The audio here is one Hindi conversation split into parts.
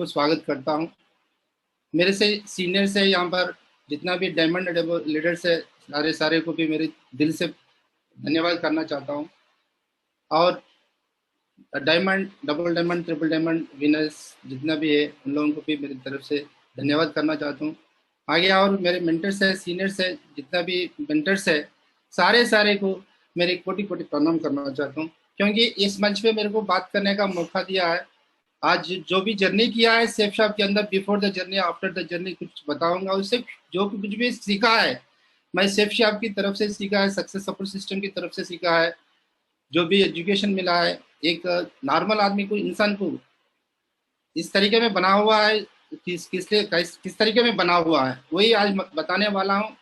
को स्वागत करता हूँ। मेरे से सीनियर्स है यहाँ पर, जितना भी डायमंड लीडर्स है, सारे को भी मेरे दिल से धन्यवाद करना चाहता हूँ। और diamond, double diamond, triple diamond winners जितना भी है, उन लोगों को भी मेरी तरफ से धन्यवाद करना चाहता हूँ। आगे और मेरे मेंटर्स है, सीनियर्स है, जितना भी मेंटर्स है, सारे को मेरे कोटि कोटि प्रणाम करना चाहता हूँ, क्योंकि इस मंच पे मेरे को बात करने का मौका दिया है। आज जो भी जर्नी किया है सेफ शॉप के अंदर, before the journey, after the journey, कुछ बताऊंगा। उससे जो कुछ भी सीखा है, मैं सेफ शॉप की तरफ से सीखा है, सक्सेस सपोर्ट सिस्टम की तरफ से सीखा है। जो भी एजुकेशन मिला है, एक नॉर्मल आदमी को, इंसान को इस तरीके में बना हुआ है, किस तरीके में बना हुआ है, वही आज बताने वाला हूँ।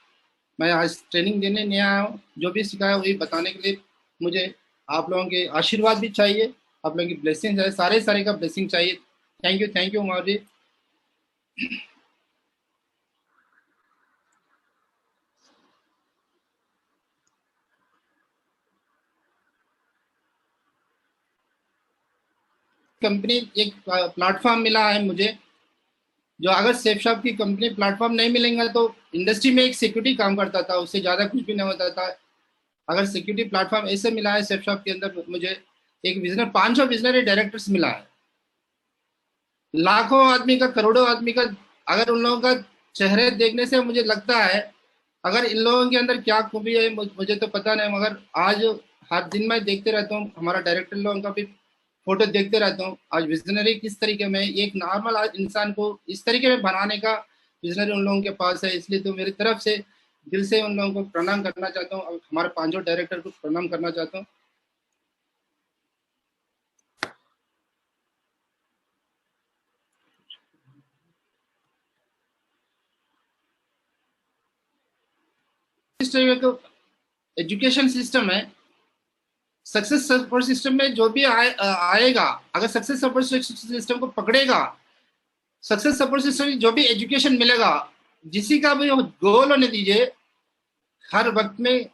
मैं आज ट्रेनिंग देने नहीं आया हूँ, जो भी सीखा है वही बताने के लिए मुझे आप लोगों के आशीर्वाद भी चाहिए, आप लोगों की ब्लेसिंग है, सारे का ब्लेसिंग चाहिए। Thank you Umar ji. Company एक प्लेटफॉर्म मिला है मुझे, जो अगर सेफ शॉप की कंपनी प्लेटफॉर्म नहीं मिलेंगे तो इंडस्ट्री में एक सिक्योरिटी काम करता था, उससे ज़्यादा कुछ भी नहीं होता था। अगर सिक्योरिटी प्लेटफॉर्म ऐसे मिला है सेफ शॉप के अंदर, मुझे एक विजनर, 500 विजनरी डायरेक्टर्स मिला है, लाखों आदमी का, करोड़ों आदमी का। अगर उन लोगों का चेहरे देखने से मुझे लगता है, अगर इन लोगों के अंदर क्या खूबी है मुझे तो पता नहीं, मगर आज हर दिन मैं देखते रहता हूँ, हमारा डायरेक्टर लोगों का भी फोटो देखते रहता हूँ। आज विजनरी किस तरीके में, एक नॉर्मल इंसान को इस तरीके में बनाने का विजनरी उन लोगों के पास है। इसलिए तो मेरी तरफ से दिल से उन लोगों को प्रणाम करना चाहता हूँ, और हमारे 5 डायरेक्टर को प्रणाम करना चाहता हूँ। इस तरीके का एजुकेशन सिस्टम है। सक्सेस सपोर्ट सिस्टम में जो भी आएगा, अगर सक्सेस सपोर्ट सिस्टम को पकड़ेगा, सक्सेस सपोर्ट सिस्टम जो भी एजुकेशन मिलेगा, जिसी का भी गोल होने दीजिए, हर वक्त में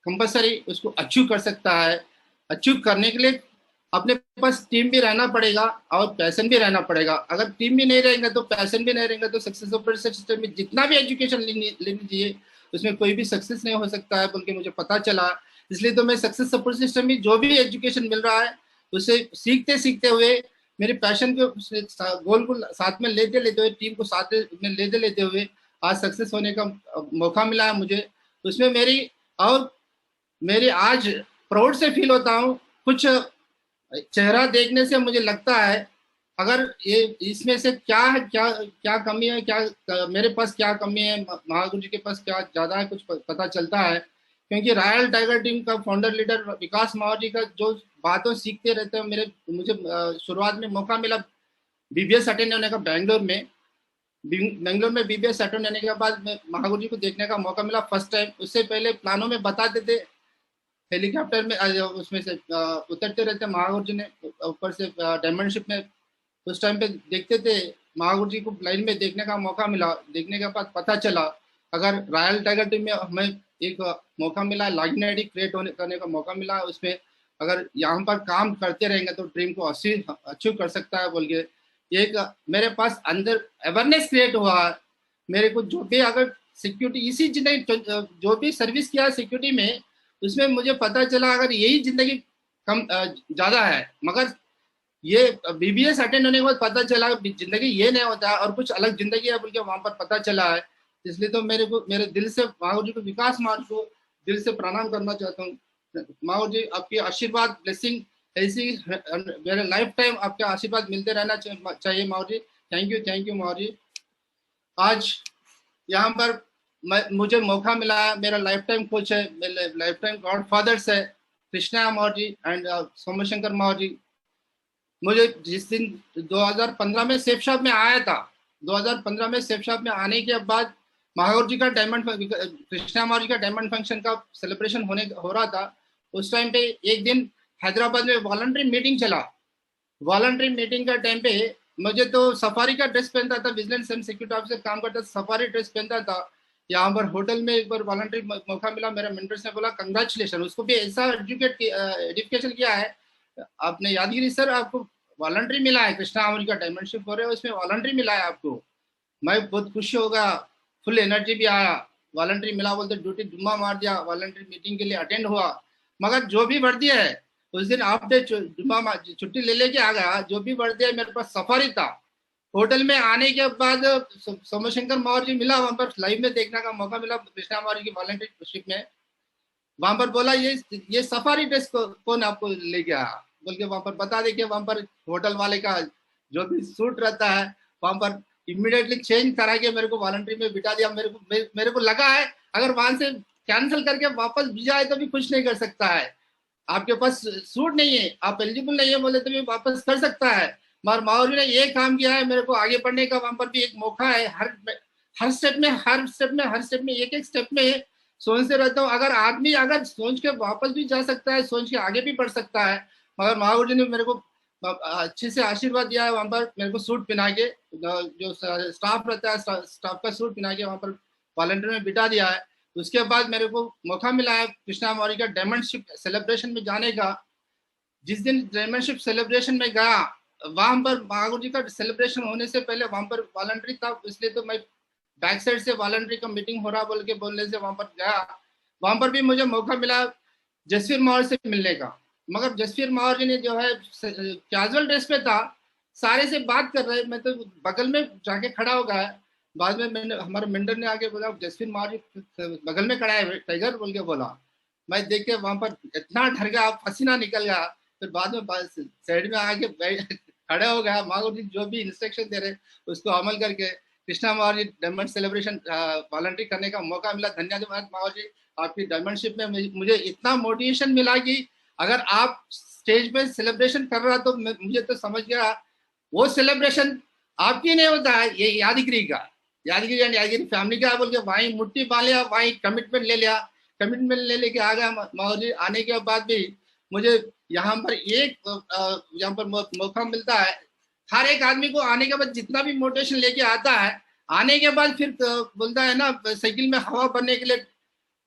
कंपलसरी उसको अचीव कर सकता है। अचीव करने के लिए अपने पास टीम भी रहना पड़ेगा और पैशन भी रहना पड़ेगा। अगर टीम भी नहीं रहेगा तो पैशन भी नहीं रहेगा, तो सक्सेस सपोर्ट सिस्टम में जितना भी एजुकेशन लेनी चाहिए, उसमें कोई भी सक्सेस नहीं हो सकता है, बल्कि मुझे पता चला। इसलिए तो मैं सक्सेस सपोर्ट सिस्टम में जो भी एजुकेशन मिल रहा है, उसे सीखते सीखते हुए, मेरे पैशन को, गोल को साथ में लेते लेते हुए, टीम को साथ में लेते लेते हुए आज सक्सेस होने का मौका मिला है मुझे। उसमें मेरी, और मेरी आज प्राउड से फील होता हूँ। कुछ चेहरा देखने से मुझे लगता है, अगर ये इसमें से क्या है, क्या क्या कमी है, क्या मेरे पास क्या कमी है, महागुरु जी के पास क्या ज्यादा है, कुछ पता चलता है। क्योंकि रॉयल टाइगर टीम का फाउंडर लीडर विकास माओ जी का जो बातों सीखते रहते हैं, मुझे शुरुआत में मौका मिला बीबीएस अटेंड होने का बेंगलोर में बीबीएस अटेंड होने के बाद महागुरु जी को देखने का मौका मिला फर्स्ट टाइम। उससे पहले प्लानों में बताते थे, हेलीकॉप्टर में उसमें से उतरते रहते महागुरु जी ने ऊपर से डायमंड शिप में, उस टाइम पे देखते थे। महागुरु जी को लाइन में देखने का मौका मिला, देखने के बाद पता चला, अगर रॉयल टाइगर टीम में हमें एक मौका मिला, लाइन आईडी क्रिएट करने का मौका मिला, उसमें अगर यहाँ पर काम करते रहेंगे तो ड्रीम को अचीव कर सकता है बोल के एक मेरे पास अंदर अवेयरनेस क्रिएट हुआ। मेरे को जो भी, अगर सिक्योरिटी इसी जिंदगी, जो भी सर्विस किया सिक्योरिटी में, उसमें मुझे पता चला अगर यही जिंदगी कम ज्यादा है, मगर ये बीबीएस अटेंड होने के बाद पता चला जिंदगी ये नहीं होता है और कुछ अलग जिंदगी है बोल के वहां पर पता चला है। इसलिए तो मेरे दिल से महागुरु जी को, विकास महागुरु को दिल से प्रणाम करना चाहता हूँ। महागुरु जी आपकी आशीर्वाद, ब्लेसिंग ऐसी मेरे लाइफ टाइम आपके आशीर्वाद मिलते रहना चाहिए महागुरु जी। थैंक यू महागुरु जी। आज यहाँ पर मुझे मौका मिला है, मेरा लाइफ टाइम कोच है, मेरे लाइफ टाइम गॉड फादर्स है कृष्णा माओ जी एंड सोमशंकर माओ जी। मुझे जिस दिन 2015 में सेफ शॉप में आया था, 2015 में सेफ शॉप में आने के बाद महागुरु जी का कृष्णा माओ जी का डायमंड फंक्शन का सेलिब्रेशन हो रहा था। उस टाइम पे एक दिन हैदराबाद में वॉलंटरी मीटिंग चला। वॉलंटरी मीटिंग का टाइम पे मुझे तो सफारी का ड्रेस पहनता था, विजिलेंस एंड सिक्योरिटी ऑफिसर काम करता था, सफारी ड्रेस पहनता था। यहाँ पर होटल में एक बार वॉलंटरी मौका मिला, मेरा मेंटर्स ने बोला कंग्रेचुलेशन, उसको भी ऐसा एजुकेशन किया है आपने, यादगिरी सर आपको वॉलंटरी मिला है, कृष्णा अमूल का डायमंडशिप हो रहा है उसमें वॉलंटरी मिला है आपको, मैं बहुत खुश होगा, फुल एनर्जी भी आया, वॉलंटरी मिला बोलते ड्यूटी जुम्मा मार दिया, वॉलंटरी मीटिंग के लिए अटेंड हुआ। मगर जो भी वर्दी है उस दिन आप जुम्मा छुट्टी ले लेके आ गया, जो भी वर्दी है मेरे पास सफारी था। होटल में आने के बाद सोमशंकर मौर्य जी मिला, वहां पर लाइव में देखने का मौका मिला कृष्णा मौर्य की वॉलंटरी में। वहां पर बोला ये सफारी ड्रेस कौन आपको ले गया, बोल के वहां पर बता दे कि वहां पर होटल वाले का जो भी सूट रहता है वहां पर इमीडिएटली चेंज करा के मेरे को वॉलंटरी में बिठा दिया। मेरे को लगा है अगर वहां से कैंसिल करके वापस भी जाए तो भी कुछ नहीं कर सकता है, आपके पास सूट नहीं है, आप एलिजिबल नहीं है बोले तो भी वापस कर सकता है। मगर माहौल ने ये काम किया है, मेरे को आगे बढ़ने का वहां पर भी एक मौका है। हर स्टेप में एक स्टेप में सोचते रहता हूँ, अगर आदमी अगर सोच के वापस भी जा सकता है, सोच के आगे भी बढ़ सकता है। मगर महावीर जी ने मेरे को अच्छे से आशीर्वाद दिया है, वहां पर मेरे को सूट पहना के, जो स्टाफ रहता है स्टाफ का सूट पहना के वहां पर वॉलंटियर में बिठा दिया है। उसके बाद मेरे को मौका मिला है कृष्णा मौर्य का डायमंडशिप सेलिब्रेशन में जाने का। जिस दिन डायमंडशिप सेलिब्रेशन में गया, वहां पर महावीर जी का सेलिब्रेशन होने से पहले वहां पर वॉलंटरी था, इसलिए तो मैं बैक साइड से वॉलंटरी का मीटिंग हो रहा बोल के बोलने से वहां पर गया। वहां पर भी मुझे मौका मिला जसवीर मौर्य से मिलने का। मगर जसवीर मौर्य ने जो है कैजुअल ड्रेस पे था, सारे से बात कर रहे, मैं तो बगल में जाके खड़ा हो गया। बाद में मैंने हमारे मेंटर ने आके बोला जसवीर मौर्य बगल में खड़ा है टाइगर बोल के बोला। मैं देख के वहां पर इतना डर गया, पसीना निकल गया। फिर बाद में साइड में आके खड़े हो गया। माँ जी जो भी इंस्ट्रक्शन दे रहे उसको अमल करके Krishna Maurya diamond celebration voluntary करने का मौका मिला। धन्यवाद माँ जी, आपकी डायमंडशिप में मुझे इतना मोटिवेशन मिला कि अगर आप स्टेज पे सेलिब्रेशन कर रहा तो मुझे तो समझ गया वो सेलिब्रेशन आपकी नहीं होता है, ये यादगिरी का, यादगिरी एंड यादगिरी फैमिली का बोल के वहीं मुट्ठी पा लिया, वहीं कमिटमेंट ले लिया, कमिटमेंट ले लेके आ गया। मौर्य आने के बाद भी मुझे यहाँ पर यहाँ पर मौका मिलता है। हर एक आदमी को आने के बाद जितना भी मोटिवेशन लेके आता है, आने के बाद फिर बोलता है ना साइकिल में हवा भरने के लिए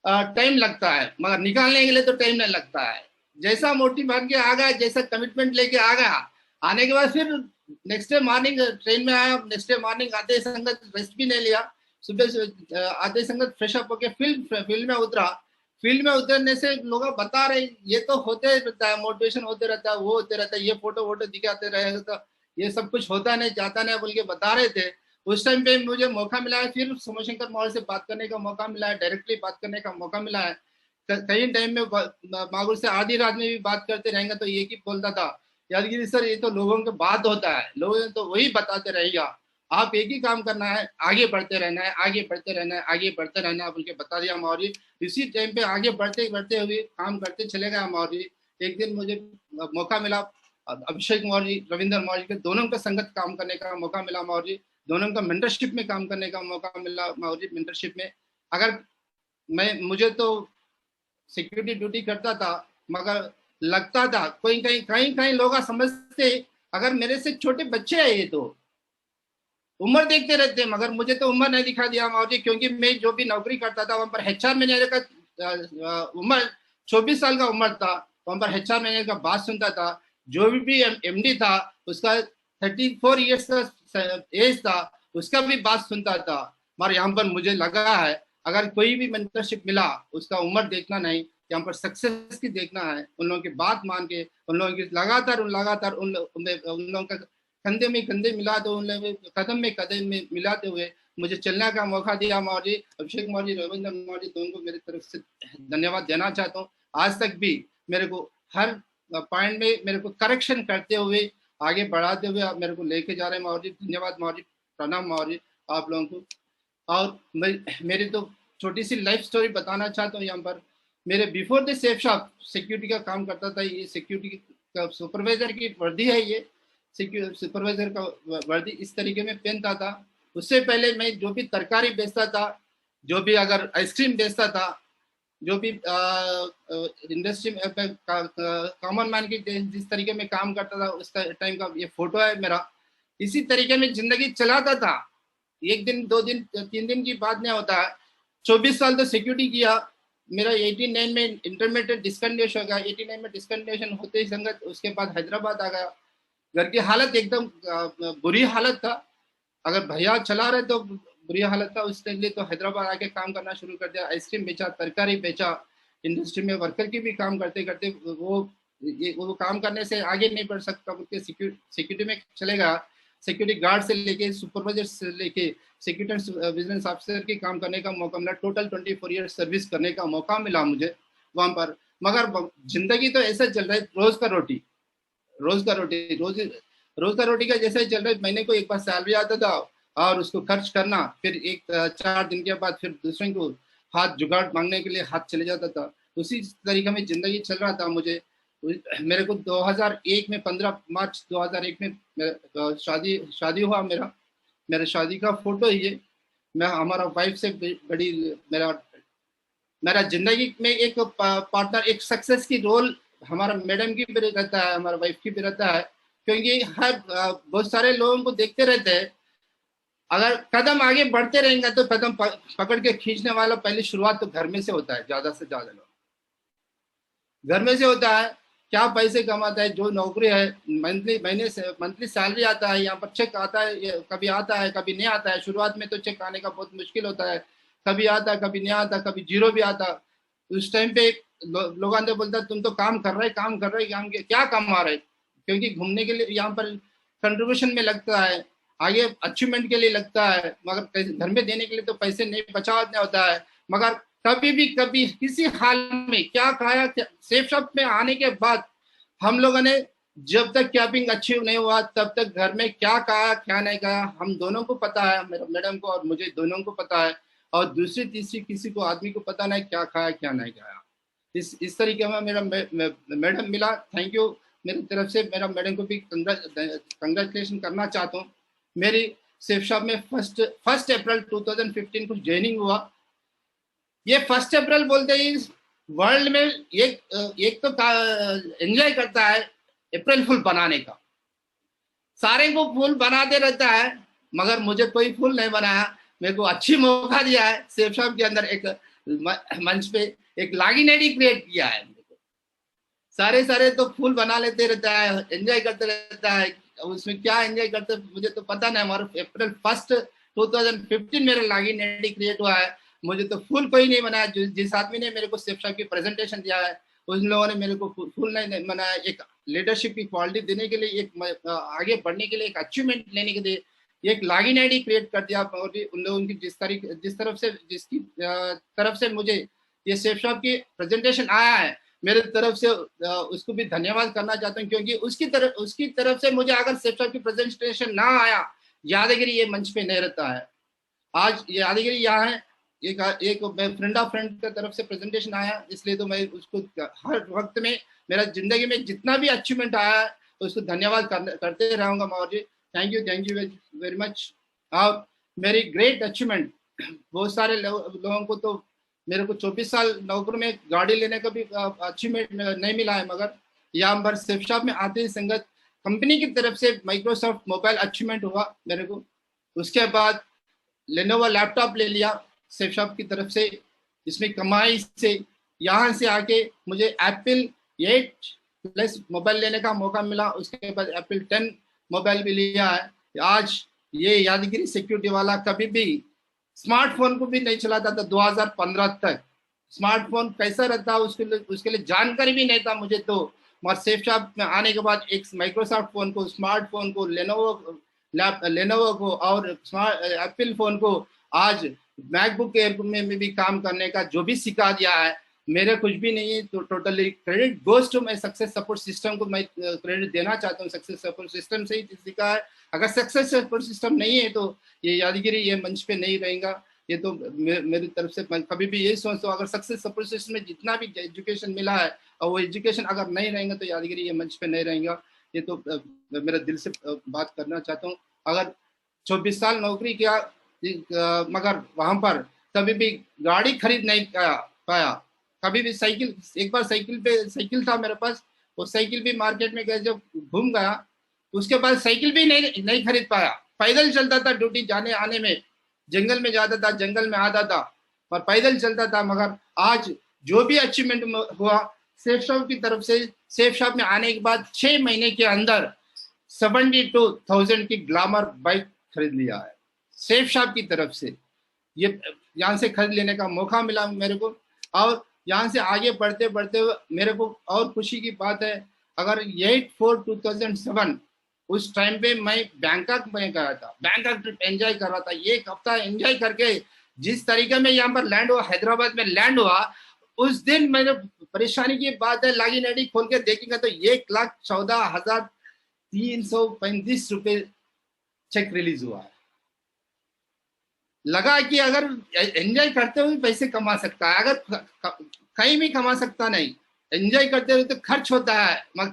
टाइम लगता है, मगर निकालने के लिए तो टाइम नहीं लगता है। जैसा मोटिव बन के आ गया, जैसा कमिटमेंट लेके आ गया, आने के बाद फिर नेक्स्ट डे मॉर्निंग ट्रेन में आया, नेक्स्ट डे मॉर्निंग आते संगत रेस्ट भी नहीं लिया, सुबह आते संगत फ्रेश अप होके फील्ड में उतरा। फील्ड में उतरने से लोग बता रहे ये तो होते रहता है, मोटिवेशन होते रहता है, वो होते रहता है, ये फोटो वोटो दिखाते रहे तो ये सब कुछ होता नहीं जाता नहीं बोल के बता रहे थे। उस टाइम पे मुझे मौका मिला है फिर सोमशंकर मौर्य से बात करने का मौका मिला है, डायरेक्टली बात करने का मौका मिला है। कई टाइम में मागुर से आधी रात में भी बात करते रहेंगे तो एक ही बोलता था, यादगिरी सर ये तो लोगों के बात होता है, लोग तो वही बताते रहेगा, आप एक ही काम करना है, आगे बढ़ते रहना है, आगे बढ़ते रहना है, आगे बढ़ते रहना है बोल के बता दिया मौर्य। इसी टाइम पे आगे बढ़ते बढ़ते हुए काम करते चले गया मौर्य। एक दिन मुझे मौका मिला अभिषेक मौर्य, रविंद्र मौर्य के दोनों का संगत काम करने का मौका मिला मौर्य, दोनों का मेंटरशिप में काम करने का मौका मिला मौर्य मेंटरशिप में। अगर मुझे तो सिक्योरिटी ड्यूटी करता था, मगर लगता था कोई कहीं लोग समझते अगर मेरे से छोटे बच्चे हैं ये तो उम्र देखते रहते, मगर मुझे तो उम्र नहीं दिखा दिया मौर्य, क्योंकि मैं जो भी नौकरी करता था वहां पर HR मैनेजर का उम्र 24 साल का उम्र था, वहां पर HR मैनेजर का बात सुनता था। जो भी MD था उसका 34 ईयर्स का एज था, उसका भी बात सुनता था। मगर यहाँ पर मुझे लगा है अगर कोई भी मेंटरशिप मिला उसका उम्र देखना नहीं, यहाँ पर सक्सेस की देखना है, उन लोगों की बात मान के, उन लोगों की लगातार उन लोगों का कंधे में कंधे मिला दो, उन लोगों कदम में कदम में मिलाते हुए मुझे चलने का मौका दिया मौर्य। अभिषेक मौर्य, रविंद्र मौर्य दोनों को मेरी तरफ से धन्यवाद देना चाहता हूँ। आज तक भी मेरे को हर पॉइंट में मेरे को करेक्शन करते हुए आगे बढ़ाते हुए आप मेरे को लेके जा रहे हैं मौर्य। धन्यवाद मौर्य, प्रणाम मौर्य आप लोगों को। और मेरी तो छोटी सी लाइफ स्टोरी बताना चाहता हूँ। यहाँ पर मेरे before the safe shop security का काम करता था, ये सिक्योरिटी का सुपरवाइजर की वर्दी है, ये सुपरवाइजर का वर्दी इस तरीके में पहनता था। उससे पहले मैं जो भी तरकारी बेचता था, जो भी अगर आइसक्रीम बेचता था, जो भी इंडस्ट्री में कॉमन मैन की जिस तरीके में काम करता था उस टाइम का ये फोटो है मेरा। इसी तरीके में जिंदगी चलाता था। एक दिन 2 दिन 3 दिन की बात नहीं होता है। 24 साल तो सिक्योरिटी किया। मेरा 89 में इंटरमीडिएट डिस्कंटिन्यूएशन हो गया। 89 में डिस्कंटिन्यूएशन होते ही संगत उसके बाद हैदराबाद आ गया। घर की हालत एकदम बुरी हालत था। अगर भैया चला रहे तो बुरी हालत था, उसके लिए तो हैदराबाद आके काम करना शुरू कर दिया। आइसक्रीम बेचा, तरकारी बेचा, इंडस्ट्री में वर्कर की भी काम करते करते वो काम करने से आगे नहीं बढ़ सकता, उनके सिक्योरिटी में चलेगा। सिक्योरिटी गार्ड से लेके सुपरवाइजर से लेके सिक्योरिटी विजिलेंस ऑफिसर के काम करने का मौका मिला। टोटल 24 ईयर सर्विस करने का मौका मिला मुझे वहां पर। मगर जिंदगी तो ऐसा चल रहा है, रोज का रोटी, रोज का रोटी, रोज का रोटी का जैसा ही चल रहा है। महीने को एक बार सैलरी आता था और उसको खर्च करना, फिर एक 4 दिन के बाद फिर दूसरे को हाथ जुगाड़ मांगने के लिए हाथ चले जाता था। उसी तरीके में जिंदगी चल रहा था मुझे। मेरे को 2001 में 15 मार्च 2001 में शादी शादी हुआ मेरा। मेरे शादी का फोटो ये, मैं हमारा वाइफ से बड़ी मेरा मेरा जिंदगी में एक पार्टनर, एक सक्सेस की रोल हमारा मैडम की भी रहता है, हमारा वाइफ की भी रहता है। क्योंकि हर बहुत सारे लोगों को देखते रहते हैं, अगर कदम आगे बढ़ते रहेंगे तो कदम पकड़ के खींचने वाला पहली शुरुआत तो घर में से होता है। ज्यादा से ज्यादा लोग घर में से होता है। क्या पैसे कमाता है, जो नौकरी है, मंथली महीने से मंथली सैलरी आता है, यहाँ पर चेक आता है, कभी आता है कभी नहीं आता है। शुरुआत में तो चेक आने का बहुत मुश्किल होता है, कभी आता है कभी नहीं आता, कभी जीरो भी आता। उस टाइम पे लोग आते बोलता तुम तो काम कर रहे काम कर रहे, काम क्या कमा रहे, क्योंकि घूमने के लिए यहाँ पर कंट्रीब्यूशन में लगता है, आगे अचीवमेंट के लिए लगता है, मगर घर में देने के लिए तो पैसे नहीं बचा होता है। मगर कभी भी कभी किसी हाल में क्या खाया, सेफ शॉप में आने के बाद हम लोगों ने जब तक कैपिंग अचीव नहीं हुआ तब तक घर में क्या खाया क्या नहीं खाया हम दोनों को पता है, मेरे मैडम को और मुझे दोनों को पता है। और दूसरी तीसरी किसी को आदमी को पता नहीं क्या खाया क्या नहीं खाया। इस तरीके में मेरा मैडम मिला। थैंक यू मेरी तरफ से। मेरा मैडम को भी कंग्रेचुलेशन करना चाहता हूँ। मेरी सेफ शॉप में फर्स्ट अप्रैल 2015 को ज्वाइनिंग हुआ। ये 1 अप्रैल बोलते ही वर्ल्ड में एक तो एंजॉय करता है अप्रैल फुल बनाने का, सारे को फूल बनाते रहता है, मगर मुझे कोई फूल नहीं बनाया। मेरे को अच्छी मौका दिया है सेफ शॉप के अंदर, एक मंच पे एक लागिनेडी क्रिएट किया है। सारे सारे तो फूल बना लेते रहता है, एंजॉय करते रहता है। उसमें क्या एंजॉय करते मुझे तो पता नहीं। हमारा अप्रैल 1 2015 मेरा लागिनेडी क्रिएट हुआ है। मुझे तो फूल कोई नहीं बनाया। जिस आदमी ने मेरे को सेफ शॉप की प्रेजेंटेशन दिया है उन लोगों ने मेरे को फूल नहीं बनाया। एक लीडरशिप की क्वालिटी देने के लिए, एक आगे बढ़ने के लिए, एक अचीवमेंट लेने के लिए एक लॉगिन आईडी क्रिएट कर दिया। और उन लोगों की जिसकी तरफ से मुझे ये सेफ शॉप की प्रेजेंटेशन आया है, मेरे तरफ से उसको भी धन्यवाद करना चाहता हूँ। क्योंकि उसकी तरफ से मुझे अगर सेफ शॉप की प्रेजेंटेशन ना आया, यादगिरी ये मंच पे नहीं रहता है। आज यादगिरी यहाँ है, एक फ्रेंड ऑफ फ्रेंड की तरफ से प्रेजेंटेशन आया, इसलिए तो मैं उसको हर वक्त में मेरा जिंदगी में जितना भी अचीवमेंट आया है तो उसको धन्यवाद करते रहूंगा मावर जी। Thank you very much. और मेरी ग्रेट अचीवमेंट बहुत सारे लोगों को तो, मेरे को 24 साल नौकरी में गाड़ी लेने का भी अचीवमेंट नहीं मिला है, मगर यहाँ पर सेफ शॉप में आते ही संगत कंपनी की तरफ से माइक्रोसॉफ्ट मोबाइल अचीवमेंट हुआ मेरे को। उसके बाद लेनोवो लैपटॉप ले लिया सेफ शॉप की तरफ से। इसमें कमाई से यहाँ से आके मुझे एप्पल 8+ मोबाइल लेने का मौका मिला। उसके बाद एप्पल 10 मोबाइल भी लिया है। आज ये यादगिरी सिक्योरिटी वाला कभी भी स्मार्टफोन को भी नहीं चलाता था। 2015 तक स्मार्टफोन कैसा रहता उसके लिए जानकारी भी नहीं था मुझे। तो मगर सेफ शॉप में आने के बाद एक माइक्रोसॉफ्ट फोन को, स्मार्टफोन को, लेनोवो को और एप्पल फोन को, आज मैकबुक एयर में भी काम करने का जो भी सिखा दिया है, मेरे कुछ भी नहीं है। तो टोटली क्रेडिट गोज टू मैं सक्सेस सपोर्ट सिस्टम को मैं क्रेडिट देना चाहता हूँ। सक्सेस सपोर्ट सिस्टम से ही सीखा है। अगर सक्सेस सपोर्ट सिस्टम नहीं है तो ये यादगिरी ये मंच पे नहीं रहेगा। ये तो मेरी तरफ से मैं कभी भी यही सोचता हूँ, अगर सक्सेस सपोर्ट सिस्टम में जितना भी एजुकेशन मिला है और वो एजुकेशन अगर नहीं रहेगा तो यादगिरी ये मंच पे नहीं रहेगा। ये तो मेरा दिल से बात करना चाहता हूँ। अगर 24 साल नौकरी किया, मगर वहां पर कभी भी गाड़ी खरीद नहीं पाया। कभी भी साइकिल, एक बार साइकिल था मेरे पास, वो साइकिल भी मार्केट में गए जब घूम गया, उसके बाद साइकिल भी नहीं खरीद पाया। पैदल चलता था ड्यूटी जाने आने में, जंगल में जाता था, जंगल में आता था और पैदल चलता था। मगर आज जो भी अचीवमेंट हुआ सेफ शॉप की तरफ से, सेफ शॉप में आने के बाद 6 महीने के अंदर 72,000 की ग्लैमर बाइक खरीद लिया है सेफ शॉप की तरफ से। ये यहाँ से खरीद लेने का मौका मिला मेरे को, और यहाँ से आगे बढ़ते बढ़ते मेरे को और खुशी की बात है, अगर 8/4/2007 उस टाइम पे मैं बैंकॉक में गया था, बैंकॉक ट्रिप एंजॉय कर रहा था, एक हफ्ता एंजॉय करके जिस तरीके में यहाँ पर लैंड हुआ, हैदराबाद में लैंड हुआ, उस दिन मैंने परेशानी की बात है लागिन आईडी खोल के देखेंगे तो 1,14,335 चेक रिलीज हुआ है। लगा कि अगर एंजॉय करते हुए पैसे कमा सकता है, अगर कहीं भी कमा सकता नहीं, एंजॉय करते हुए तो खर्च होता है मगर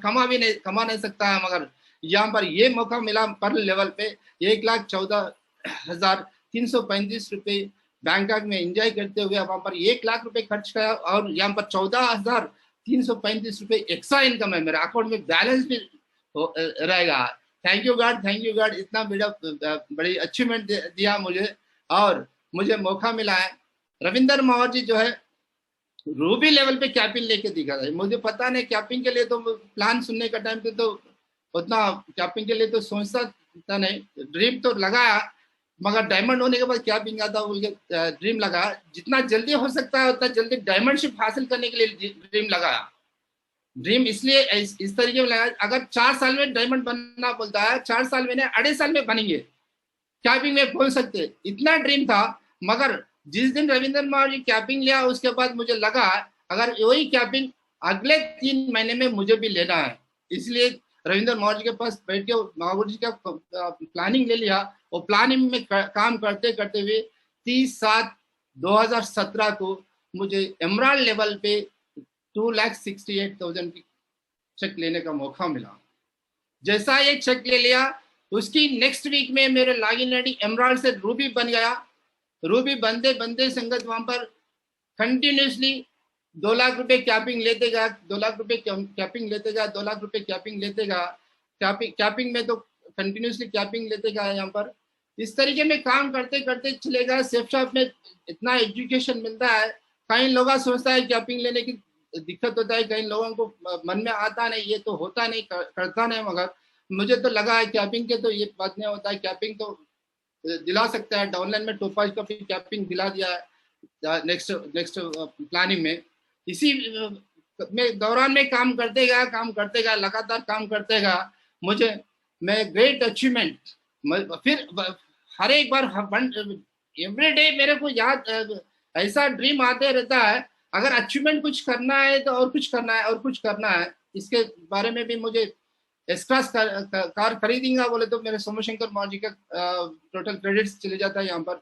कमा नहीं सकता है, मगर यहाँ पर ये मौका मिला पर लेवल पे 1,14,335 रुपये बैंकॉक में एंजॉय करते हुए वहां पर 1,00,000 रुपए खर्च किया, और यहाँ पर 14,335 रुपये एक्स्ट्रा इनकम है, मेरे अकाउंट में बैलेंस भी रहेगा। थैंक यू गॉड, इतना बड़ी अचीवमेंट दिया मुझे, और मुझे मौका मिला है। रविंदर मावर जी जो है रूबी लेवल पे कैपिंग लेके दिखा था, मुझे पता नहीं कैपिंग के लिए, तो प्लान सुनने का टाइम पे तो उतना कैपिंग के लिए तो सोचता था नहीं, ड्रीम तो लगाया, मगर डायमंड होने के बाद कैपिंग आता बोल के ड्रीम लगाया, जितना जल्दी हो सकता है उतना जल्दी डायमंडशिप हासिल करने के लिए ड्रीम लगाया। ड्रीम इसलिए इस तरीके में लगाया, अगर 4 साल में डायमंड बनना बोलता है, 4 साल में नहीं 2.5 साल में बनेंगे, कैपिंग में बोल सकते, इतना ड्रीम था। मगर जिस दिन रविंद्र मावर जी कैपिंग लिया उसके बाद मुझे लगा अगर वही कैपिंग अगले 3 महीने में मुझे भी लेना है, इसलिए रविंद्र मावर जी के पास बैठ के मावर जी का प्लानिंग ले लिया, और प्लानिंग में काम करते करते हुए 30/7/2017 को मुझे एमराल्ड लेवल पे 2,68,000 की चेक लेने का मौका मिला। जैसा ये चेक ले लिया उसकी नेक्स्ट वीक में मेरे लॉगिन आईडी एमराल्ड से रूबी बन गया। रूबी बनते बनते संगत वहां पर कंटिन्यूसली 2 लाख रुपए कैपिंग लेते गया, 2 लाख रुपए कैपिंग लेते गया, 2 लाख रुपए कैपिंग लेते गया, कैपिंग में तो कंटिन्यूसली कैपिंग लेते गया। यहाँ पर इस तरीके में काम करते करते चले गए। सेफ शॉप में इतना एजुकेशन मिलता है, कई लोग सोचता है कैपिंग लेने की दिक्कत होता है, कई लोगों को मन में आता नहीं, ये तो होता नहीं, करता नहीं, मगर मुझे तो लगा है कैपिंग के तो ये बात नहीं होता है, कैपिंग तो दिला सकता है। डाउनलाइन में टोपाज का भी कैपिंग दिला दिया है नेक्स्ट प्लानिंग में। इसी में दौरान में काम करते गया, लगातार काम करते गया, मैं ग्रेट अचीवमेंट, फिर हर एक बार एवरी डे मेरे को याद ऐसा ड्रीम आते रहता है, अगर अचीवमेंट कुछ करना है तो और कुछ करना है और कुछ करना है। इसके बारे में भी मुझे एस-क्लास कार खरीदेंगा बोले तो मेरे सोमशंकर मावर जी का टोटल क्रेडिट्स चले जाता है यहाँ पर,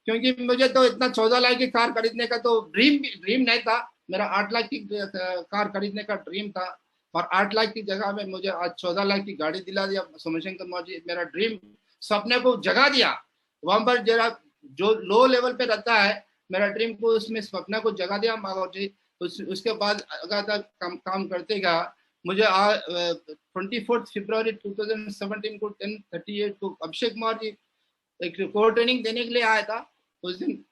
क्योंकि मुझे तो इतना 14 लाख की कार खरीदने का तो ड्रीम नहीं था, मेरा 8 लाख की कार खरीदने का ड्रीम था, और 8 लाख की जगह में मुझे आज 14 लाख की गाड़ी दिला दिया सोमशंकर मावर जी। मेरा ड्रीम सपने को जगा दिया, वहां पर जरा जो लो लेवल पे रहता है मेरा ड्रीम को, उसमें सपना को जगा दिया मावर जी। उसके बाद लगातार काम करते गया। मुझे 24 फरवरी 2017 को 10:38 को अभिषेक कुमार जी एक कोर ट्रेनिंग देने के लिए आया था। उस दिन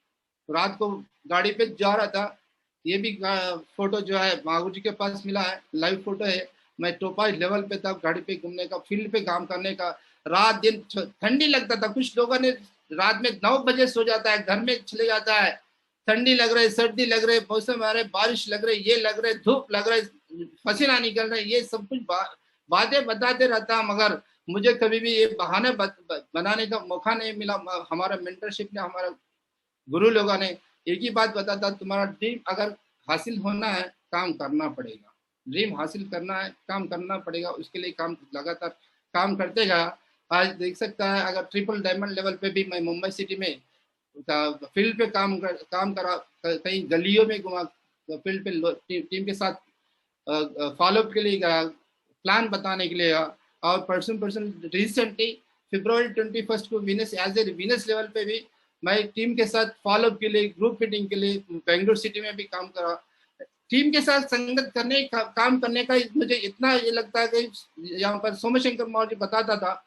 रात को गाड़ी पे जा रहा था, ये भी फोटो जो है माहूर जी के पास मिला है, लाइव फोटो है। मैं टोपाज लेवल पे था, गाड़ी पे घूमने का, फील्ड पे काम करने का, रात दिन ठंडी लगता था। कुछ लोगों ने रात में 9 बजे सो जाता है, घर में चले जाता है, ठंडी लग रही, सर्दी लग रही, मौसम आ रहे, बारिश लग रही, ये लग रहे, धूप लग रहे, पसीना निकल रहे, ये सब कुछ बातें बताते रहता, मगर मुझे कभी भी ये बहाने बनाने का मौका नहीं मिला। हमारा मेंटरशिप ने, हमारा गुरु लोगों ने एक ही बात बताता, तुम्हारा ड्रीम अगर हासिल होना है काम करना पड़ेगा, ड्रीम हासिल करना है काम करना पड़ेगा, उसके लिए काम लगातार काम करते गया। आज देख सकता है अगर ट्रिपल डायमंड लेवल पे भी मैं मुंबई सिटी में फील्ड पे काम करा, कहीं गलियों में घुमा, फील्ड पे टीम के साथ फॉलोअप के लिए गया, प्लान बताने के लिए गया। और पर्सन रिसेंटली फरवरी 21 को विनस लेवल पे भी मैं टीम के साथ फॉलोअप के लिए, ग्रुप मीटिंग के लिए बेंगलुरु सिटी में भी काम करा। टीम के साथ संगत काम करने का मुझे इतना ये लगता है कि यहाँ पर सोमशंकर मावर जी बताता था,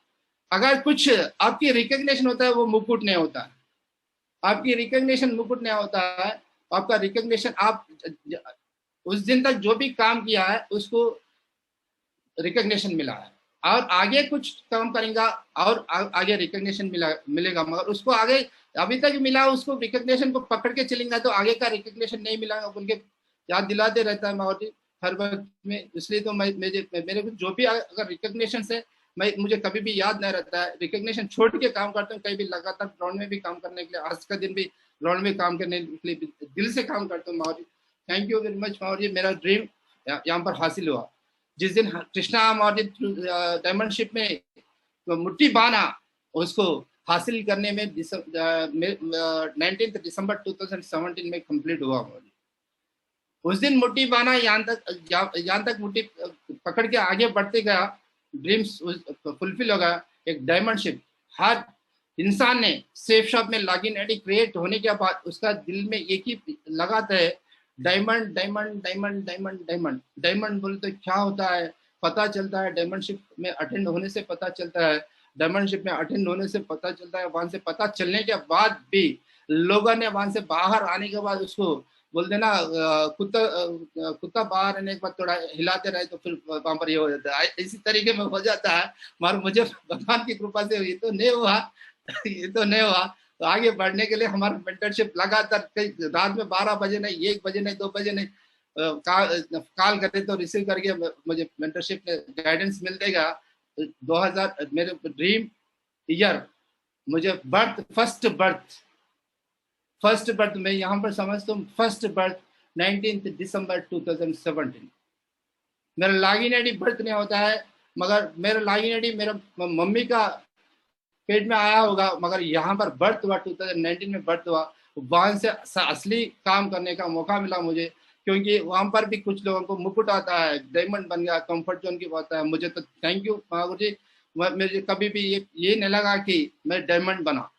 अगर कुछ आपकी रिकग्निशन होता है वो मुकुट नहीं होता है, आपकी रिकग्निशन मुकुट नहीं होता है, आपका रिकग्निशन आप उस दिन तक जो भी काम किया है उसको रिकग्निशन मिला है। और आगे कुछ काम करेगा और आगे रिकग्निशन मिलेगा, मगर उसको आगे अभी तक मिला, उसको रिकग्निशन को पकड़ के चलेगा तो आगे का रिकग्निशन नहीं मिला, उनके याद दिलाते रहता है माहौल जी हर वक्त में। इसलिए तो मेरे को जो भी अगर रिकग्निशन से मुझे कभी भी याद नहीं रहता है, रिकग्निशन छोड़ के काम करता हूँ, कहीं भी लगातार ग्राउंड में भी काम करने के लिए, आज का दिन भी ग्राउंड में काम करने के लिए दिल से काम करता हूँ माहौल जी। थैंक यू वेरी मच माहौल जी, मेरा ड्रीम यहाँ पर हासिल हुआ। जिस दिन कृष्णा माहौल जी डायमंडशिप में तो मुट्ठी बाना उसको हासिल करने में 19 दिसंबर 2017 में कंप्लीट हुआ। उस दिन मुट्ठी बाना यहाँ तक मुट्ठी पकड़ के आगे बढ़ते गया, ड्रीम्स फुलफिल हो गया। एक डायमंडशिप हर इंसान ने सेफ शॉप में लॉगिन आईडी क्रिएट होने के बाद उसका दिल में एक ही लगाता है, diamond diamond diamond diamond diamond diamond बोले तो क्या होता है पता चलता है, डायमंडशिप में अटेंड होने से पता चलता है, डायमंडशिप में अटेंड होने से पता चलता है। वहां से पता चलने के बाद भी लोगों ने वहां से बाहर आने के बाद उसको बोल देना कुत्ता बाहर आने के बाद थोड़ा हिलाते रहे तो फिर वहां पर ये हो जाता है, इसी तरीके में हो जाता है। मगर मुझे भगवान की कृपा से ये तो नहीं हुआ ये तो नहीं हुआ। तो आगे बढ़ने के लिए हमारा मेंटरशिप लगातार रात में 12 बजे नहीं, 1 बजे नहीं, 2 बजे नहीं, कॉल करे तो रिसीव करके मुझे मेंटरशिप में गाइडेंस मिल देगा। 2000 मेरे ड्रीम ईयर, मुझे फर्स्ट बर्थ मैं यहाँ पर समझता हूँ, फर्स्ट बर्थ 19 दिसंबर 2017। मेरा लॉगिन आईडी बर्थ नहीं होता है, मगर मेरा लॉगिन आईडी मेरा मम्मी का पेट में आया होगा, मगर यहाँ पर बर्थ हुआ 2019 में बर्थ हुआ। वहां से असली काम करने का मौका मिला मुझे, क्योंकि वहां पर भी कुछ लोगों को मुकुट आता है, डायमंड बन गया, कंफर्ट जोन की बात है। मुझे तो थैंक यू महागुरु जी, मुझे कभी भी ये नहीं लगा कि मैं डायमंड बना,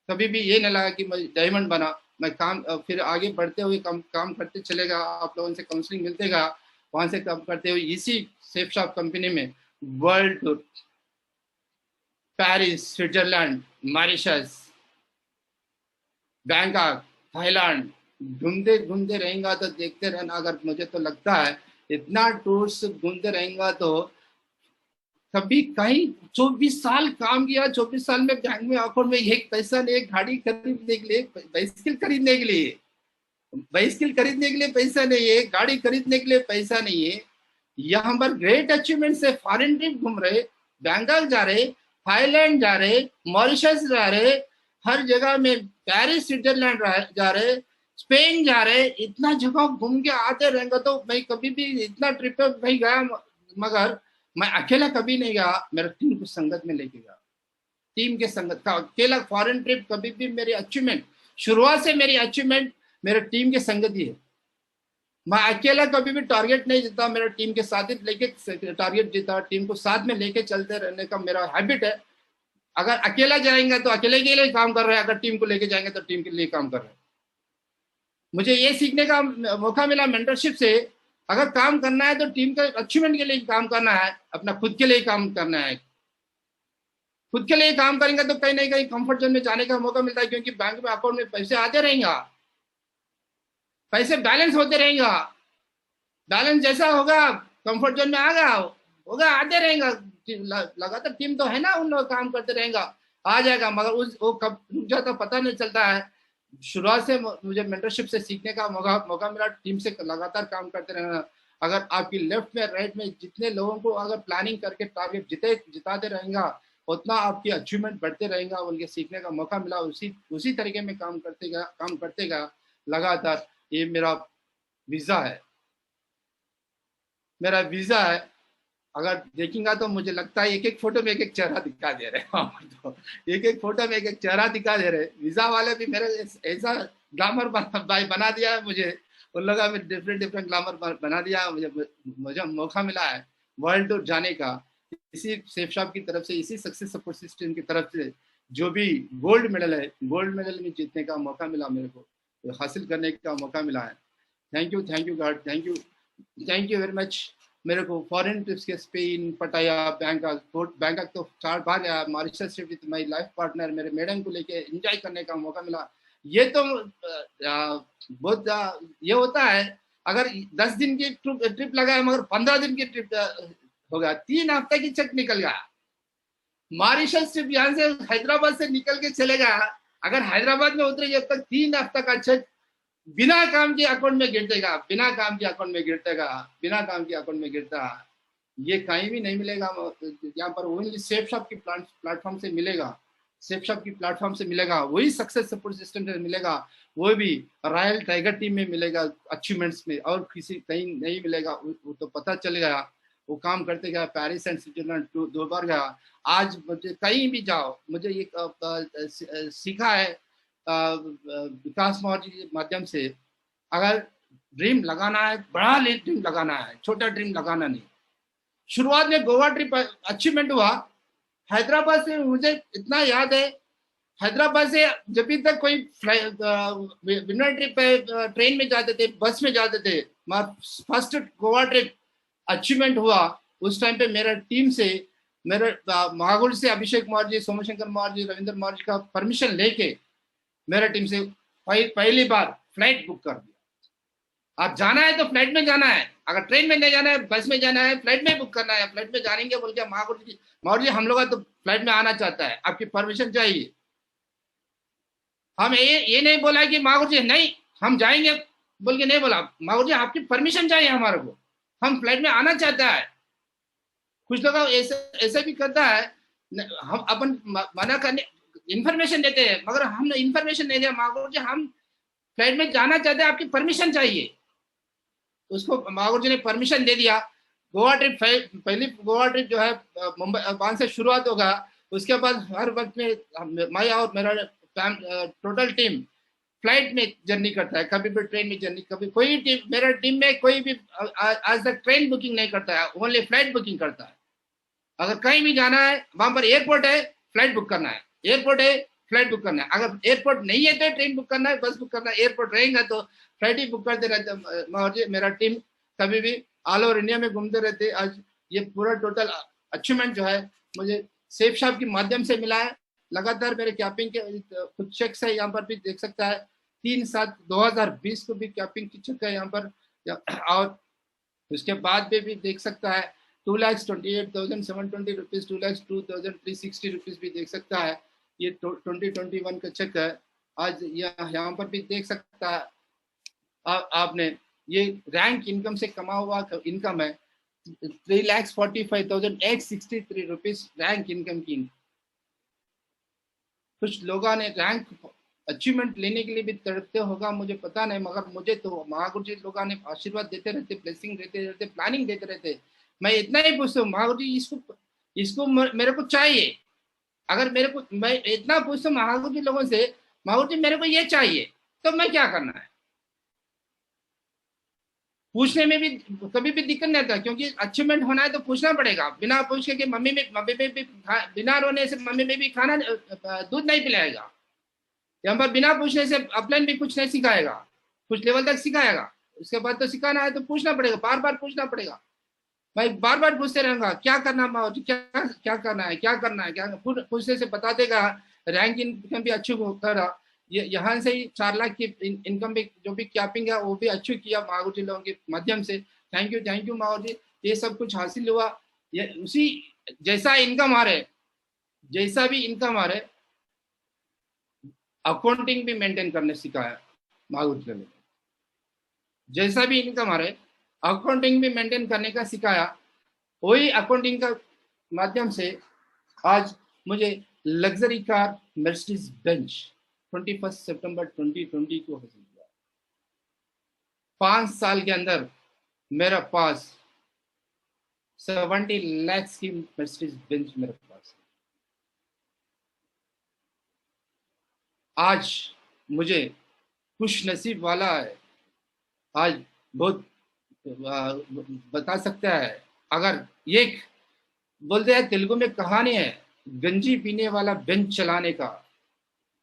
कभी भी ये नहीं लगा कि मैं डायमंड बना। मैं काम फिर आगे बढ़ते हुए काम करते चलेगा, आप लोगों से काउंसलिंग मिलते गया, वहां से काम करते हुए इसी सेफ शॉप कंपनी में world tour, Paris, Switzerland, Mauritius, Bangkok, Thailand घूमते घूमते रहेगा तो देखते रहना। अगर मुझे तो लगता है इतना टूर्स घूमते रहेगा तो कभी कहीं 24 साल काम किया, 24 साल में बैंक में अकाउंट में एक पैसा नहीं, एक गाड़ी खरीदने के लिए, बाइसिकल खरीदने के लिए, बाइसिकल खरीदने के लिए पैसा नहीं है, गाड़ी खरीदने के लिए पैसा नहीं है। यहाँ पर ग्रेट अचीवमेंट है, फॉरेन ट्रिप घूम रहे, बैंकॉक जा रहे, थाईलैंड जा रहे, मॉरिशस जा रहे, हर जगह में, पेरिस स्विट्जरलैंड जा रहे, स्पेन जा रहे, इतना जगह घूम के आते रहेंगे। तो मैं कभी भी इतना ट्रिप पे नहीं गया, मगर मैं अकेला कभी नहीं गया, मेरा टीम को संगत में लेके गया, टीम के संगत का अकेला फॉरेन ट्रिप कभी भी मेरी अचीवमेंट, शुरुआत से मेरी अचीवमेंट मेरे टीम के संगत ही है। मैं अकेला कभी भी टारगेट नहीं जीता, मेरा टीम के साथ ही लेके टारगेट जीता, टीम को साथ में लेके चलते रहने का मेरा हैबिट है। अगर अकेला जाएंगे तो अकेले के लिए काम कर रहे हैं, अगर टीम को लेके जाएंगे तो टीम के लिए काम कर रहे हैं। मुझे ये सीखने का मौका मिला मेंटरशिप से, अगर काम करना है तो टीम के अचीवमेंट के लिए काम करना है, अपना खुद के लिए काम करना है। खुद के लिए काम करेंगे तो कहीं ना कहीं कंफर्ट जोन में जाने का मौका मिलता है, क्योंकि बैंक में अकाउंट में पैसे आते रहेंगे, पैसे बैलेंस होते रहेगा, बैलेंस जैसा होगा कंफर्ट जोन में आ गया होगा, आते रहेगा, लगातार टीम तो है ना, उन लोग काम करते रहेगा, आ जाएगा। मगर वो कब रुक जाता पता नहीं चलता है। शुरुआत से मुझे मेंटरशिप से सीखने का मौका मिला, टीम से लगातार काम करते रहना। अगर आपकी लेफ्ट में राइट में जितने लोगों को अगर प्लानिंग करके टारगेट जिताते रहेगा, उतना आपकी अचीवमेंट बढ़ते रहेगा, उनके सीखने का मौका मिला, उसी तरीके में काम करते गया लगातार। ये मेरा वीजा है, मेरा वीजा है। अगर देखेंगे तो मुझे लगता है एक एक फोटो में एक एक चेहरा दिखा दे रहे हैं, तो एक एक फोटो में एक एक चेहरा दिखा दे रहे। वीजा वाले भी मेरे ऐसा ग्लैमर बना दिया है मुझे, उन लोगों ने डिफरेंट ग्लैमर बना दिया। मुझे मौका मिला है वर्ल्ड टूर जाने का, इसी सेफ शॉप की तरफ से, इसी सक्सेस सपोर्ट सिस्टम की तरफ से। जो भी गोल्ड मेडल है, गोल्ड मेडल में जीतने का मौका मिला मेरे को, हासिल करने का मौका मिला है। Thank you God, thank you very much. मेरे को फॉरेन ट्रिप्स के स्पेन, पटाया, बैंकॉक तो 4 बार गया, मॉरिशस से विद माय लाइफ पार्टनर, मेरे मैडम को लेके एंजॉय करने का मौका मिला। ये तो बहुत ये होता है, अगर 10 दिन की ट्रिप लगा है, मगर 15 दिन की ट्रिप हो गया, 3 हफ्ते की चेक निकल गया। मॉरिशस ट्रिप यहाँ से हैदराबाद से निकल के चलेगा, अगर हैदराबाद में उतरेगा तो 3 हफ्ते का चेक बिना काम के अकाउंट में गिर देगा, बिना काम के अकाउंट में गिरतेगा, बिना काम के अकाउंट में गिरता। ये कहीं भी नहीं मिलेगा, यहाँ पर ओनली सेफ शॉप की प्लेटफॉर्म से मिलेगा, सेफ शॉप की प्लेटफॉर्म से मिलेगा, वही सक्सेस सपोर्ट सिस्टम से मिलेगा, वो भी रॉयल टाइगर टीम में मिलेगा अचीवमेंट्स में, और किसी कहीं नहीं मिलेगा। वो तो पता चल गया, वो काम करते गया, पेरिस एंड स्विट्जरलैंड 2 बार गया। आज मुझे कहीं भी जाओ, मुझे ये सीखा है विकास मौर्य के माध्यम से, अगर ड्रीम लगाना है, बड़ा ड्रीम लगाना है, छोटा ड्रीम लगाना नहीं। शुरुआत में गोवा ट्रिप अचीवमेंट हुआ, हैदराबाद से मुझे इतना याद है, हैदराबाद से जब भी तक कोई विनर ट्रिप पे ट्रेन में जाते थे, बस में जाते थे, फर्स्ट गोवा ट्रिप अचीवमेंट हुआ, उस टाइम पे मेरा टीम से, मेरे महागुल से अभिषेक मौर्य जी, सोमशंकर मौर्य जी, रविंद्र मौर्य जी का परमिशन लेके मेरा टीम से पहली बार फ्लाइट बुक कर दिया। आप जाना है तो फ्लाइट में जाना है, अगर ट्रेन में नहीं जाना है, बस में जाना है, फ्लाइट में बुक करना है। फ्लाइट में जानेंगे बोल के महागुल जी, मौर्य जी हम लोग तो फ्लाइट में आना चाहता है, आपकी परमिशन चाहिए। हम ये नहीं बोला कि महागुल जी नहीं हम जाएंगे बोल के नहीं बोला, महागुल जी आपकी परमिशन चाहिए हमारे को, हम फ्लाइट में आना चाहता है। कुछ लोग ऐसे भी करता है, हम अपन मना करने इंफॉर्मेशन देते हैं, मगर हमने इंफॉर्मेशन नहीं दिया, महागुल जी हम फ्लाइट में जाना चाहते हैं, आपकी परमिशन चाहिए। उसको महागुल जी ने परमिशन दे दिया। गोवा ट्रिप, पहली गोवा ट्रिप जो है मुंबई वहां से शुरुआत होगा, उसके बाद हर वक्त में मैं और मेरा टोटल टीम फ्लाइट में जर्नी करता है, कभी भी ट्रेन में जर्नी, कभी कोई टीम, मेरा टीम में कोई भी आज तक ट्रेन बुकिंग नहीं करता है, ओनली फ्लाइट बुकिंग करता है। अगर कहीं भी जाना है, वहां पर एयरपोर्ट है, फ्लाइट बुक करना है, एयरपोर्ट है, फ्लाइट बुक करना है। अगर एयरपोर्ट नहीं है तो ट्रेन बुक करना है, बस बुक करना है, एयरपोर्ट रहेगा तो फ्लाइट ही बुक करते रहते। मेरा टीम कभी भी ऑल ओवर इंडिया में घूमते रहते। आज ये पूरा टोटल अचीवमेंट जो है मुझे सेफ शॉप के माध्यम से मिला है। लगातार मेरे कैपिंग के कुछ चेक्स है, यहाँ पर भी देख सकता है, 3/7/2020 को भी कैपिंग की चेक है यहाँ पर, और उसके बाद भी देख सकता है 2,28,720 रुपीज, 2,02,360 रुपीज भी देख सकता है। ये 2021 का चेक है। आज यहाँ पर भी देख सकता है आपने, ये रैंक इनकम से कमा हुआ इनकम है, 3,45,863 रुपीज रैंक इनकम की। कुछ लोगों ने रैंक अचीवमेंट लेने के लिए भी तड़पते होगा, मुझे पता नहीं, मगर मुझे तो महागुरु जी लोगों ने आशीर्वाद देते रहते, ब्लेसिंग देते रहते, प्लानिंग देते रहते। मैं इतना ही पूछता हूँ, महागुरु जी इसको मेरे को चाहिए। अगर मेरे को, मैं इतना पूछता हूँ महागुरु जी लोगों से, महागुरु जी मेरे को ये चाहिए, तो मैं क्या करना है? पूछने में भी कभी भी दिक्कत नहीं आता, क्योंकि अचीवमेंट होना है तो पूछना पड़ेगा। बिना पूछ के मम्मी में भी बिना रोने से मम्मी में भी खाना दूध नहीं पिलाएगा। यहाँ पर बिना पूछने से अपलाइन भी कुछ नहीं सिखाएगा, कुछ लेवल तक सिखाएगा, उसके बाद तो सिखाना है तो पूछना पड़ेगा, बार बार पूछना पड़ेगा। मैं बार बार पूछते रहूंगा क्या करना है, क्या करना है, क्या करना है, क्या पूछने से बता देगा। रैंक इनकम भी अच्छी कर, यहाँ से ही 4 लाख की इनकम भी जो भी कैपिंग है वो भी अच्छी किया महागुरु जी लोगों के माध्यम से। थैंक यू महागुरु जी, ये सब कुछ हासिल हुआ। ये उसी जैसा इनकम आ रहे, जैसा भी इनकम आ रहे, अकाउंटिंग भी मेंटेन करने सिखाया महागुरु जी ने। जैसा भी इनकम आ रहे, अकाउंटिंग भी मेंटेन करने का सिखाया। वही अकाउंटिंग का माध्यम से आज मुझे लग्जरी कार मर्सिडीज बेंच 21 सितंबर 2020 को हासिल हुआ। 5 साल के अंदर मेरा पास 70 लाख की मर्सिडीज बेंच मेरे पास। आज मुझे खुश नसीब वाला है, आज बहुत बता सकता है। अगर एक बोलते हैं तेलुगु में कहानी है, गंजी पीने वाला बेंच चलाने का,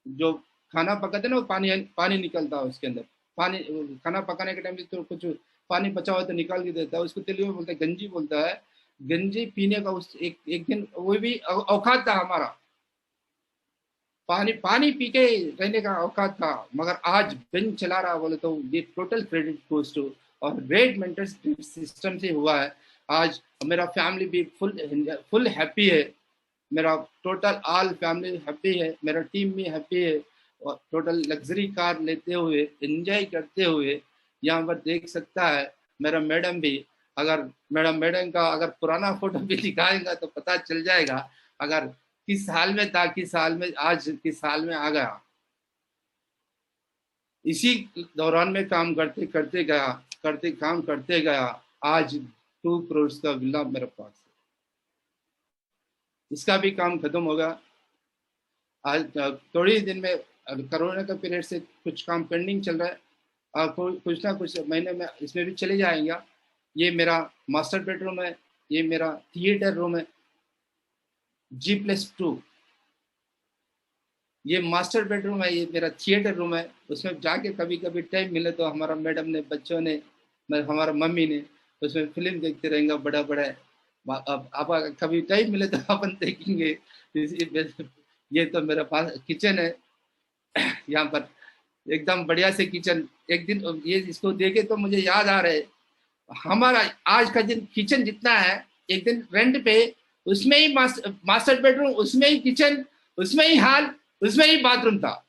जो खाना पकाते ना, पानी निकलता है उसके अंदर, पानी खाना पकाने के टाइम में तो कुछ पानी बचा हुआ तो निकाल के देता है, उसको तेलुगु में बोलता है गंजी, बोलता है गंजी पीने का। उस एक दिन वो भी औकात था हमारा, पानी पी के रहने का औकात था, मगर आज बेंच चला रहा बोले तो ये टोटल क्रेडिट गोज टू और ग्रेट मेंटरशिप सिस्टम से हुआ है। आज मेरा फैमिली भी फुल हैप्पी है, मेरा टोटल ऑल फैमिली हैप्पी है, मेरा टीम भी हैप्पी है, और टोटल लग्जरी कार लेते हुए एंजॉय करते हुए यहाँ पर देख सकता है। मेरा मैडम भी, अगर मैडम का अगर पुराना फोटो भी दिखाएगा तो पता चल जाएगा अगर किस हाल में था, किस हाल में आज किस हाल में आ गया। इसी दौरान में काम करते करते गया, आज 2 करोड़ का विला मेरे पास है। इसका भी काम खत्म होगा। आज थोड़ी ही दिन में कोरोना का पीरियड से कुछ काम पेंडिंग चल रहा है, और कुछ ना कुछ महीने में इसमें भी चले जाएंगे। ये मेरा मास्टर बेडरूम है, ये मेरा थिएटर रूम है G+2। ये मास्टर बेडरूम है, ये मेरा थिएटर रूम है। उसमें जाके कभी कभी टाइम मिले तो हमारा मैडम ने, बच्चों ने, हमारा मम्मी ने उसमें फिल्म देखते रहेंगे बड़ा बड़ा। अब कभी टाइम मिले तो अपन देखेंगे। ये तो मेरा पास किचन है, यहाँ पर एकदम बढ़िया से किचन। एक दिन ये इसको देखे तो मुझे याद आ रहे, हमारा आज का दिन किचन जितना है, एक दिन रेंट पे उसमें ही मास्टर बेडरूम, उसमें ही किचन, उसमें ही हॉल, उसमें ही बाथरूम था।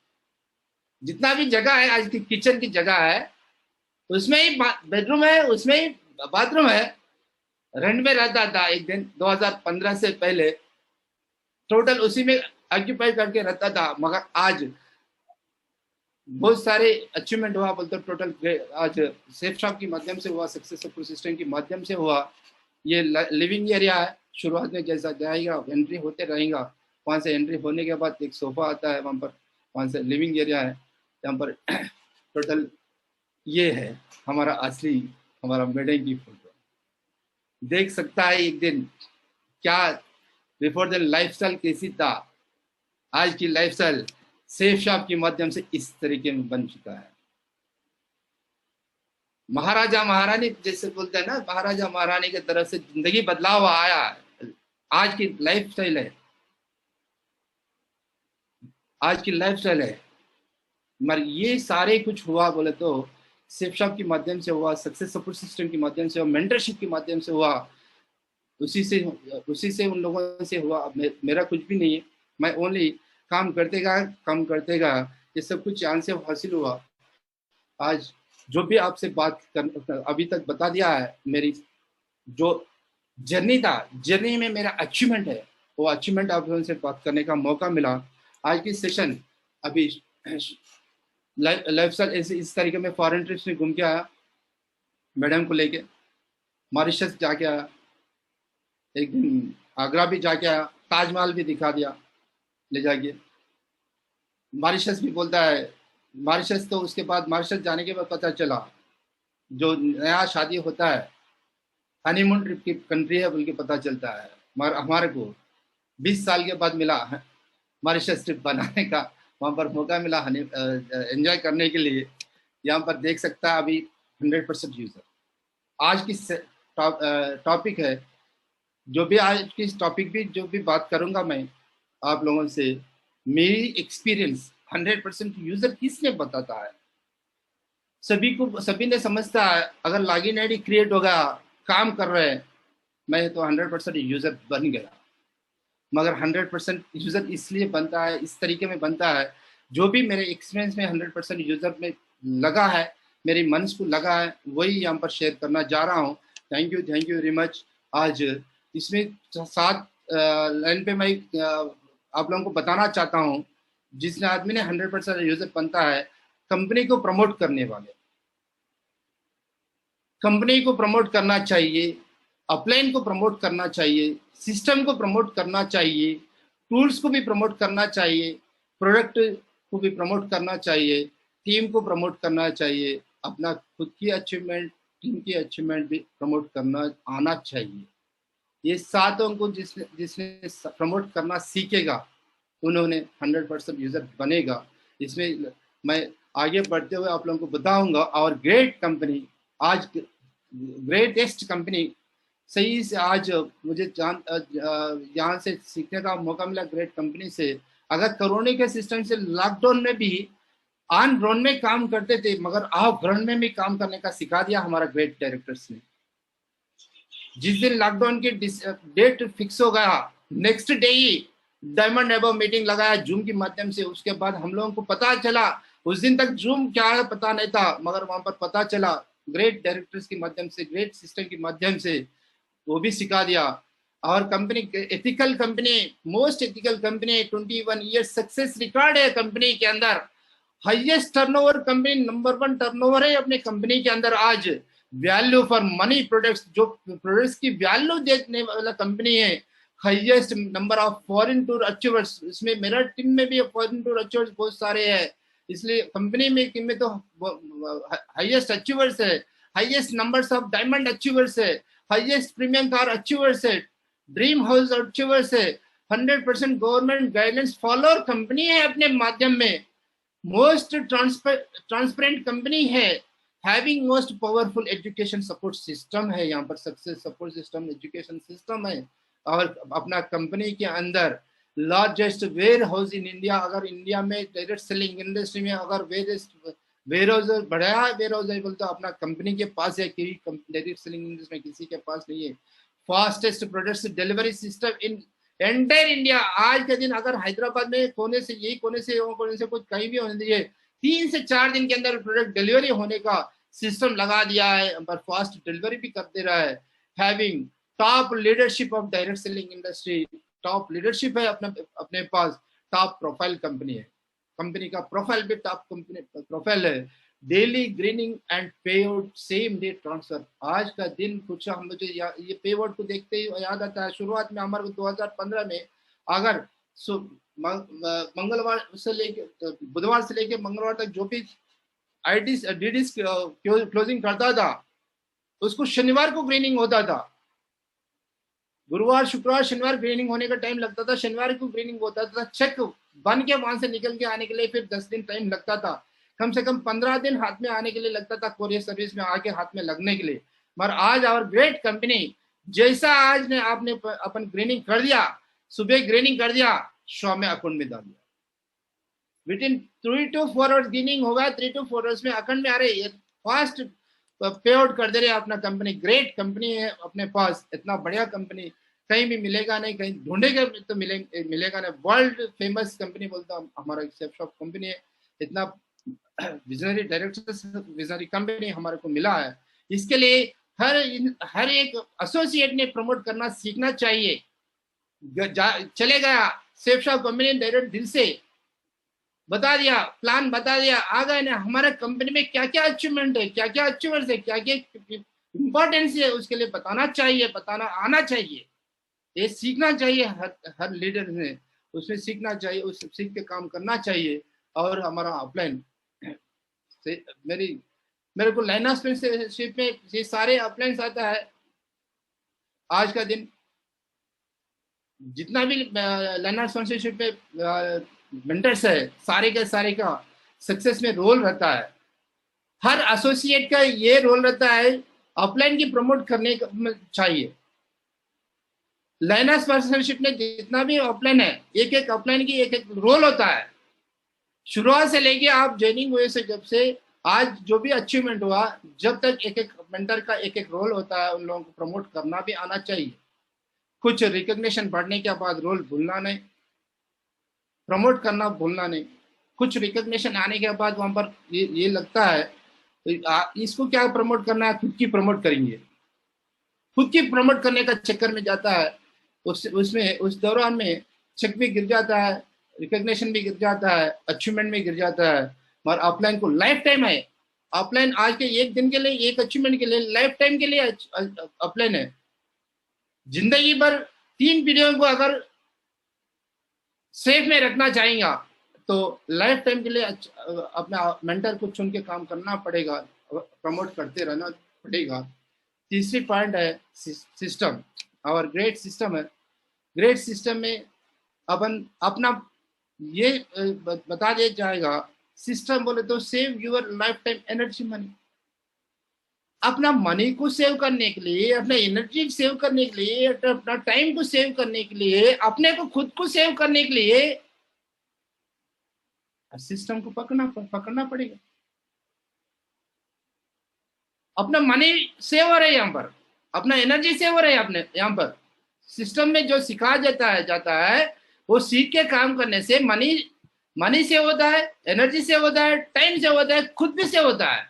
जितना भी जगह है आज की किचन की जगह है, उसमें ही बेडरूम है, उसमें ही बाथरूम है। रेंट में रहता था एक दिन 2015 से पहले, टोटल उसी में ऑक्यूपाई करके रहता था। मगर आज बहुत सारे अचीवमेंट हुआ बोलते टोटल। आज सेफ शॉप के माध्यम से हुआ, सक्सेस सपोर्ट सिस्टम के माध्यम से हुआ। ये लिविंग एरिया है, शुरुआत में जैसा जाएगा एंट्री होते रहेगा, वहाँ से एंट्री होने के बाद एक सोफा आता है वहाँ पर, वहाँ से लिविंग एरिया है। यहाँ पर टोटल ये है हमारा असली, हमारा वेडिंग की फोटो। देख सकता है एक दिन क्या बिफोर द लाइफस्टाइल कैसी था, आज की लाइफस्टाइल सेफ शॉप के माध्यम से इस तरीके में बन चुका है। महाराजा महारानी जैसे बोलते हैं ना, महाराजा महारानी की तरफ से जिंदगी बदलाव आया, आज की लाइफस्टाइल है, आज की लाइफस्टाइल है। मगर ये सारे कुछ हुआ बोले तो सेफ शॉप के माध्यम से हुआ, सक्सेस सपोर्ट सिस्टम के माध्यम से हुआ, मेंटरशिप के माध्यम से हुआ, उसी से उन लोगों से हुआ। मेरा कुछ भी नहीं है, मैं ओनली काम करते गया, ये सब कुछ यहाँ से हासिल हुआ। आज जो भी आपसे बात कर अभी तक बता दिया है, मेरी जो जर्नी था, जर्नी में मेरा अचीवमेंट है, वो अचीवमेंट आप लोगों से बात करने का मौका मिला। आज की सेशन अभी लाइफस्टाइल ऐसे इस तरीके में फॉरेन ट्रिप्स में घूम के आया, मैडम को लेके मॉरिशस जाके आया, एक दिन आगरा भी जाके आया, ताजमहल भी दिखा दिया ले जाके। मॉरिशस भी बोलता है, मॉरिशस तो उसके बाद मॉरिशस जाने के बाद पता चला जो नया शादी होता है हनीमून ट्रिप की कंट्री है बोल के पता चलता है। मगर हमारे को 20 साल के बाद मिला मॉरिशस ट्रिप बनाने का, वहाँ पर मौका मिला एंजॉय करने के लिए। यहाँ पर देख सकता है अभी 100% यूजर। आज की टॉपिक है, जो भी आज की टॉपिक भी जो भी बात करूँगा मैं आप लोगों से, मेरी एक्सपीरियंस 100% यूजर किसने बताता है, सभी ने समझता है अगर लॉगिन आईडी क्रिएट होगा, काम कर रहे हैं, मैं तो 100% यूजर बन गया। मगर 100% यूजर इसलिए बनता है, इस तरीके में बनता है, जो भी मेरे एक्सपीरियंस में 100% यूजर में लगा है, मेरे मन को लगा है, वही यहाँ पर शेयर करना जा रहा हूँ। Thank you very much. आज इसमें 7 लाइन पे मैं आप लोगों को बताना चाहता हूँ, जिसने आदमी ने 100% यूजर बनता है, कंपनी को प्रमोट करने वाले, कंपनी को प्रमोट करना चाहिए, अपलाइन को प्रमोट करना चाहिए, सिस्टम को प्रमोट करना चाहिए, टूल्स को भी प्रमोट करना चाहिए, प्रोडक्ट को भी प्रमोट करना चाहिए, टीम को प्रमोट करना चाहिए, अपना खुद की अचीवमेंट, टीम की अचीवमेंट भी प्रमोट करना आना चाहिए। ये 7 को जिसने प्रमोट करना सीखेगा, उन्होंने 100% यूजर बनेगा। इसमें मैं आगे बढ़ते हुए आप लोगों को बताऊंगा। और ग्रेट कंपनी, आज ग्रेटेस्ट कंपनी, सही से आज मुझे यहाँ से सीखने का मौका मिला ग्रेट कंपनी से। अगर कोरोना के सिस्टम से लॉकडाउन में भी ऑन ग्राउंड में काम करते थे, मगर ऑफ ग्राउंड में भी काम करने का सिखा दिया हमारा ग्रेट डायरेक्टर्स ने। जिस दिन लॉकडाउन की डेट फिक्स हो गया, नेक्स्ट डे ही डायमंड एबव मीटिंग लगाया जूम के माध्यम से। उसके बाद हम लोगों को पता चला, उस दिन तक जूम क्या है पता नहीं था, मगर वहां पर पता चला ग्रेट डायरेक्टर्स के माध्यम से, ग्रेट सिस्टम के माध्यम से वो भी सिखा दिया। और company ethical company, most ethical company, 21 years success record है कंपनी के अंदर। Highest turnover company, number 1 turnover है अपने कंपनी के अंदर आज। वैल्यू फॉर मनी प्रोडक्ट्स, जो प्रोडक्ट्स की वैल्यू देखने वाला कंपनी है। Highest number of foreign tour achievers, इसमें मेरा टीम में भी फॉरेन टूर अचीवर्स बहुत सारे हैं, इसलिए कंपनी में तो हाईएस्ट अचीवर्स है, highest numbers of diamond achievers है, हाईएस्ट प्रीमियम कार अचीवर्स है, ड्रीम हाउस अचीवर्स है, 100% गवर्नमेंट गाइडेंस फॉलोअर कंपनी है अपने माध्यम में, मोस्ट ट्रांसपेरेंट कंपनी है, having most powerful education support system है, यहाँ पर success support system education system है। और अपना कंपनी के अंदर largest warehouse in India, अगर इंडिया में डायरेक्ट सेलिंग इंडस्ट्री में अगर वेयर हाउस बढ़ाया, वेयर हाउस है बोलते अपना कंपनी के पास है, कि डायरेक्ट सेलिंग इंडस्ट्री में किसी के पास नहीं है। Fastest products delivery system in entire India. आज के दिन अगर हैदराबाद में कोने से यही कोने से वो कोने से कुछ कहीं भी होने दीजिए, 3 से 4 दिन के अंदर प्रोडक्ट डिलीवरी होने का सिस्टम लगा दिया है, पर फास्ट डिलीवरी भी कर दे रहा है। Having top leadership of direct selling industry, top leadership है अपने पास, टॉप प्रोफाइल कंपनी है, कंपनी का प्रोफाइल भी टॉप कंपनी प्रोफाइल है। डेली ग्रीनिंग एंड पे आउट सेम डे ट्रांसफर। आज का दिन कुछ हम मुझे ये पे आउट को देखते ही याद आता है, शुरुआत में हमारे 2015 में अगर मंगलवार से लेके बुधवार से लेके मंगलवार तक जो भी डीडी क्लोजिंग करता था, उसको शनिवार को ग्रीनिंग होता था। गुरुवार शुक्रवार शनिवार ग्रीनिंग होने का टाइम लगता था, शनिवार को ग्रीनिंग होता था, चेक बन के वहां से निकल के आने के लिए फिर 10 दिन टाइम लगता था, कम से कम 15 दिन हाथ में आने के लिए लगता था, कोरियर सर्विस में आके हाथ में लगने के लिए। मगर आज और ग्रेट कंपनी, जैसा आज ने आपने अपन ग्रीनिंग कर दिया, सुबह ग्रीनिंग कर दिया, शो में अकाउंट में डाल दिया, with in 3 to 4 hours grinning होगा, 3 to 4 आवर्स में अकाउंट में आ रहे, फास्ट पे आउट कर दे रहे अपना कंपनी। ग्रेट कंपनी है अपने पास, इतना बढ़िया कंपनी कहीं भी मिलेगा नहीं, कहीं ढूंढेगा तो मिलेगा नहीं। वर्ल्ड फेमस कंपनी बोलता हमारा सेफ शॉप कंपनी है, इतना विजनरी डायरेक्टर विजनरी कंपनी हमारे को मिला है। इसके लिए हर एक एसोसिएट ने प्रमोट करना सीखना चाहिए। चले गया सेफ शॉप कंपनी डायरेक्ट दिल से बता दिया, प्लान बता दिया, आ गए ना हमारे कंपनी में क्या क्या अचीवमेंट है, क्या क्या अचीवर्स है, क्या क्या इंपॉर्टेंस है, उसके लिए बताना चाहिए, बताना आना चाहिए, ये सीखना चाहिए। हर लीडर ने उसमें सीखना चाहिए, उस सीख के काम करना चाहिए। और हमारा अपलाइन से मेरे को लाइन स्पेंसरशिप में ये सारे अपलाइन आता है। आज का दिन जितना भी लाइन स्पेंसरशिप पे मेंटर्स है, सारे के सारे का सक्सेस में रोल रहता है। हर एसोसिएट का ये रोल रहता है, अपलाइन की प्रमोट करने का चाहिए। लाइनर्स पार्टनरशिप में जितना भी अपलाइन है, एक एक अपलाइन की एक एक रोल होता है। शुरुआत से लेके आप ज्वाइनिंग हुए से जब से आज जो भी अचीवमेंट हुआ, जब तक एक एक मेंटर का एक एक रोल होता है, उन लोगों को प्रमोट करना भी आना चाहिए। कुछ रिकॉग्निशन बढ़ने के बाद रोल भूलना नहीं, प्रमोट करना भूलना नहीं। कुछ रिकॉग्निशन आने के बाद वहां पर ये लगता है इसको क्या प्रमोट करना है, खुद की प्रमोट करेंगे, खुद की प्रमोट करने का चक्कर में जाता है, उसमें उस दौरान में चेक भी गिर जाता है, रिकॉग्निशन भी गिर जाता है, अचीवमेंट भी गिर जाता है। मगर अपलाइन को लाइफ टाइम है। अपलाइन आज के एक दिन के लिए, एक अचीवमेंट के लिए, लाइफ टाइम के लिए अपलाइन है। जिंदगी भर 3 पीढ़ियों को अगर सेफ में रखना चाहेंगे तो लाइफ टाइम के लिए अपना मेंटर को चुन के काम करना पड़ेगा, प्रमोट करते रहना पड़ेगा। तीसरी पॉइंट है सिस्टम, और ग्रेट सिस्टम है। ग्रेट सिस्टम में अपन अपना ये बता दिया जाएगा, सिस्टम बोले तो save your life time energy money. अपना मनी को सेव करने के लिए, अपना एनर्जी सेव करने के लिए, अपना टाइम को सेव करने के लिए, अपने को खुद को सेव करने के लिए सिस्टम को पकड़ना पड़ेगा। अपना मनी सेव हो रहा है यहाँ पर, अपना एनर्जी सेव हो रही है अपने यहाँ पर। सिस्टम में जो सिखाया जाता है वो सीख के काम करने से मनी सेव होता है, एनर्जी सेव होता है, टाइम सेव होता है, खुद भी सेव होता है।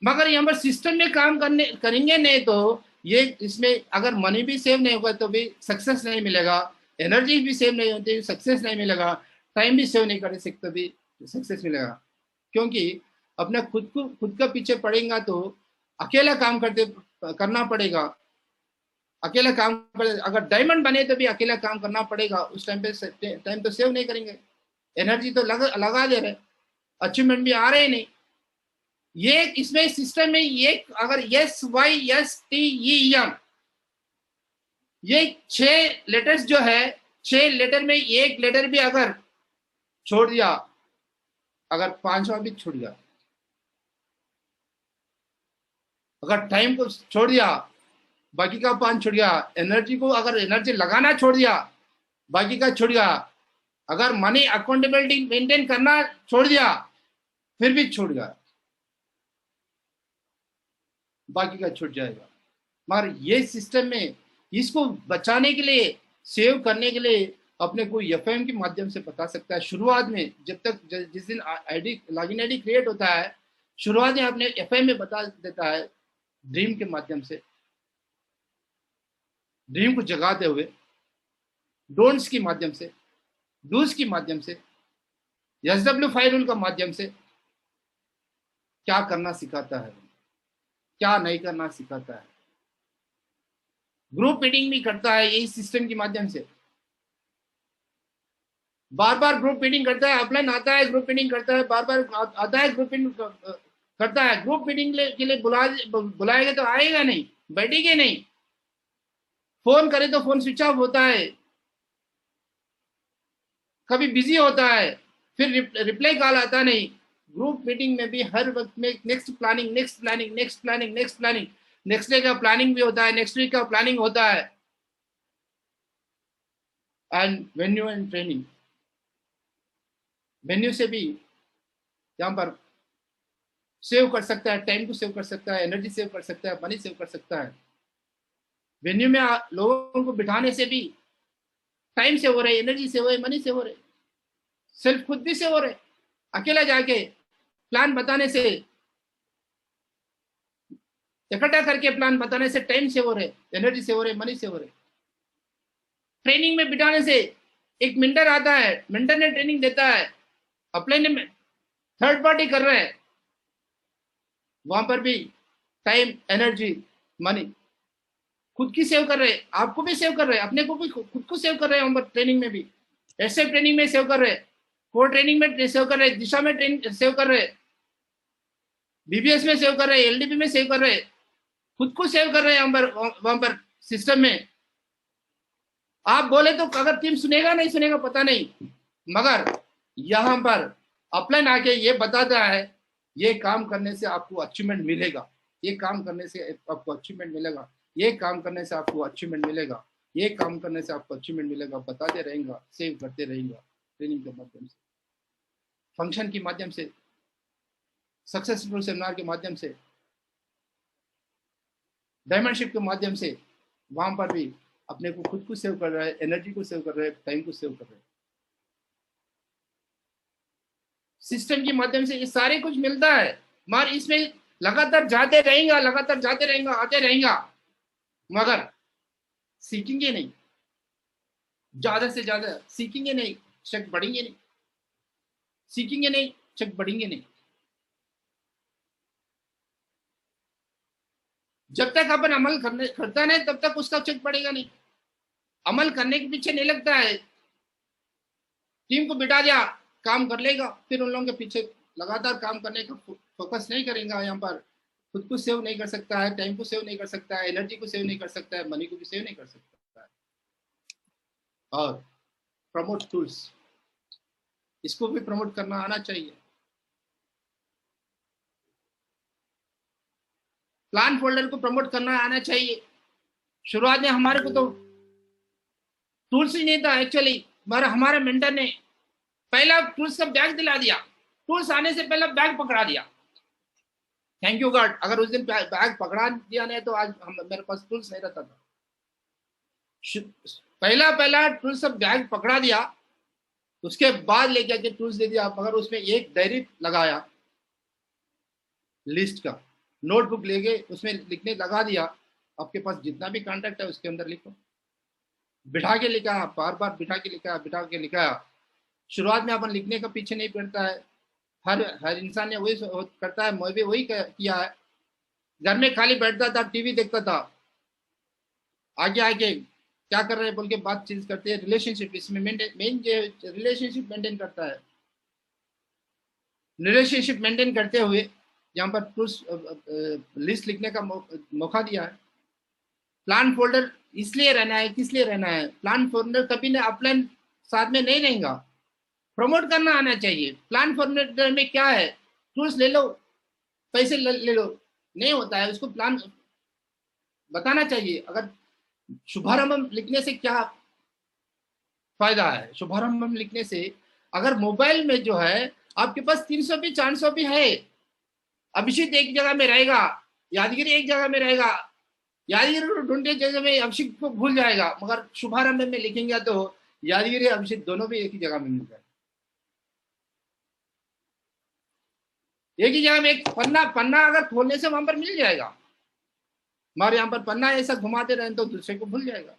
मगर यहाँ पर सिस्टम में काम करेंगे नहीं तो ये इसमें अगर मनी भी सेव नहीं होगा तो भी सक्सेस नहीं मिलेगा, एनर्जी भी सेव नहीं होती सक्सेस नहीं मिलेगा, टाइम भी सेव नहीं कर सकते भी सक्सेस मिलेगा। क्योंकि अपना खुद का पीछे पड़ेगा तो अकेला काम करना पड़ेगा। अकेला काम कर, अगर डायमंड बने तो भी अकेला काम करना पड़ेगा। उस टाइम तो सेव नहीं करेंगे, एनर्जी तो लगा दे रहे, अचीवमेंट भी आ रहे नहीं। ये इसमें सिस्टम में ये अगर SYSTEM ये 6 लेटर्स जो है, 6 लेटर में एक लेटर भी अगर छोड़ दिया, अगर 5वां भी छूट गया, अगर टाइम को छोड़ दिया बाकी का 5 छूट गया, एनर्जी को अगर एनर्जी लगाना छोड़ दिया बाकी का छूट गया, अगर मनी अकाउंटेबिलिटी मेंटेन करना छोड़ दिया फिर भी छूट गया, बाकी का छूट जाएगा। मगर ये सिस्टम में इसको बचाने के लिए, सेव करने के लिए अपने को एफएम के माध्यम से बता सकता है। शुरुआत में जब तक जिस दिन लॉगिन आईडी क्रिएट होता है, शुरुआत में अपने एफएम में बता देता है, ड्रीम के माध्यम से, ड्रीम को जगाते हुए, डोंट्स के माध्यम से, डूज के माध्यम से, SW5 रूल का माध्यम से क्या करना सिखाता है, क्या नहीं करना सिखाता है। ग्रुप मीटिंग भी करता है यही सिस्टम के माध्यम से, बार बार ग्रुप मीटिंग करता है, ऑफलाइन आता है ग्रुप मीटिंग करता है, बार बार आता है ग्रुप मीटिंग करता है। ग्रुप मीटिंग के लिए बुलाएंगे तो आएगा नहीं, बैठेगा नहीं, फोन करे तो फोन स्विच ऑफ होता है, कभी बिजी होता है, फिर रिप्लाई कॉल आता नहीं। ग्रुप मीटिंग में भी हर वक्त में next planning, next planning, next planning, next planning, next day का प्लानिंग भी होता है, नेक्स्ट वीक का प्लानिंग होता है। And venue and training, venue से भी यहाँ पर सेव कर सकता है, टाइम को सेव कर सकता है, एनर्जी सेव कर सकता है, मनी सेव कर सकता है। वेन्यू में लोगों को बिठाने से भी टाइम सेव हो रहा है, एनर्जी सेव हो रही है, मनी सेव हो रही है, सेल्फ खुद भी सेव हो रहे। अकेला जाके प्लान बताने से, इकट्ठा करके प्लान बताने से टाइम सेव हो रहे, एनर्जी सेव हो रहे, मनी सेव हो रहे। ट्रेनिंग में बिठाने से एक मेंटर आता है, मेंटर ने ट्रेनिंग देता है, अपने में थर्ड पार्टी कर रहे हैं, वहां पर भी टाइम, एनर्जी, मनी खुद की सेव कर रहे, आपको भी सेव कर रहे, अपने को भी खुद को सेव कर रहे हैं। वहां पर ट्रेनिंग में भी, ऐसे ट्रेनिंग में सेव कर रहे, कोर ट्रेनिंग में सेव कर रहे, दिशा में ट्रेनिंग सेव कर रहे, BBS में सेव कर रहे, LDP में सेव कर रहे, खुद को सेव कर रहे हैं वहां पर सिस्टम में। आप बोले तो अगर टीम सुनेगा नहीं सुनेगा पता नहीं, मगर यहाँ पर अपलाइन आके ये बताता है, ये काम करने से आपको अचीवमेंट मिलेगा, ये काम करने से आपको अचीवमेंट मिलेगा, ये काम करने से आपको अचीवमेंट मिलेगा, ये काम करने से आपको अचीवमेंट मिलेगा, बताते रहेगा, सेव करते रहेगा। ट्रेनिंग के माध्यम से, फंक्शन के माध्यम से, सक्सेसफुल सेमिनार के माध्यम से, डायमंडशिप के माध्यम से, वहां पर भी अपने को खुद को सेव कर रहा है, एनर्जी को सेव कर रहा है, टाइम को सेव कर रहा है। सिस्टम के माध्यम से ये सारे कुछ मिलता है, मगर इसमें लगातार जाते रहेगा, लगातार जाते रहेगा, आते रहेगा, मगर सीखेंगे नहीं, ज्यादा से ज्यादा सीखेंगे नहीं, शक बढ़ेंगे नहीं, सीखेंगे नहीं, शक बढ़ेंगे नहीं। जब तक अपन अमल करता नहीं तब तक उसका चेक पड़ेगा नहीं। अमल करने के पीछे नहीं लगता है, टीम को बिठा दिया, काम कर लेगा, फिर उन लोगों के पीछे लगातार काम करने का फोकस नहीं करेगा। यहाँ पर खुद को सेव नहीं कर सकता है, टाइम को सेव नहीं कर सकता है, एनर्जी को सेव नहीं कर सकता है, मनी को भी सेव नहीं कर सकता है। और प्रमोट टूल्स, इसको भी प्रमोट करना आना चाहिए। प्लान फोल्डर को प्रमोट करना आना चाहिए। शुरुआत में हमारे को तो टूल्स ही नहीं था एक्चुअली, मगर हमारे मेंटर ने पहला टूल्स का बैग दिला दिया, टूल्स आने से पहले बैग पकड़ा दिया, थैंक यू गॉड, अगर उस दिन बैग पकड़ा दिया नहीं तो आज मेरे पास टूल्स नहीं रहता था। पहला पहला टूल्स सब बैग पकड़ा दिया, उसके बाद लेके आके टूल्स दे दिया, मगर उसमें एक डायरी लगाया लिस्ट का, नोटबुक लेके उसमें लिखने लगा दिया, आपके पास जितना भी कॉन्टैक्ट है उसके अंदर लिखो, बिठा के लिखा, बार बार बिठा के लिखा, बिठा के लिखा। शुरुआत में अपन लिखने का पीछे नहीं पड़ता है, हर हर इंसान ने वही करता है, मैं भी वही किया है। घर में खाली बैठता था, टीवी देखता था, आगे आगे क्या कर रहे हैं बोल के बातचीत करते हैं, रिलेशनशिप इसमें मेन जो रिलेशनशिप मेंटेन करता है। रिलेशनशिप मेंटेन करते हुए यहाँ पर टूल्स लिस्ट लिखने का मौका दिया है। प्लान फोल्डर इसलिए रहना है, किस लिए रहना है? प्लान फोल्डर कभी ना अपलाइन साथ में नहीं रहेगा, प्रमोट करना आना चाहिए। प्लान फोल्डर में क्या है, टूल्स ले लो, पैसे ले लो, नहीं होता है, उसको प्लान बताना चाहिए। अगर शुभारंभ लिखने से क्या फायदा है? शुभारंभ लिखने से अगर मोबाइल में जो है आपके पास 300 भी 400 भी है, अभिषेक एक जगह में रहेगा, यादगिरी एक जगह में रहेगा, यादगिरी ढूंढने जगह में अभिषेक को भूल जाएगा, मगर शुभारंभ में लिखेंगे तो यादगिरी अभिषेक दोनों भी एक ही जगह में मिल जाएगा। एक ही जगह में एक पन्ना अगर खोलने से वहां पर मिल जाएगा, मगर यहाँ पर पन्ना ऐसा घुमाते रहे तो दूसरे को भूल जाएगा।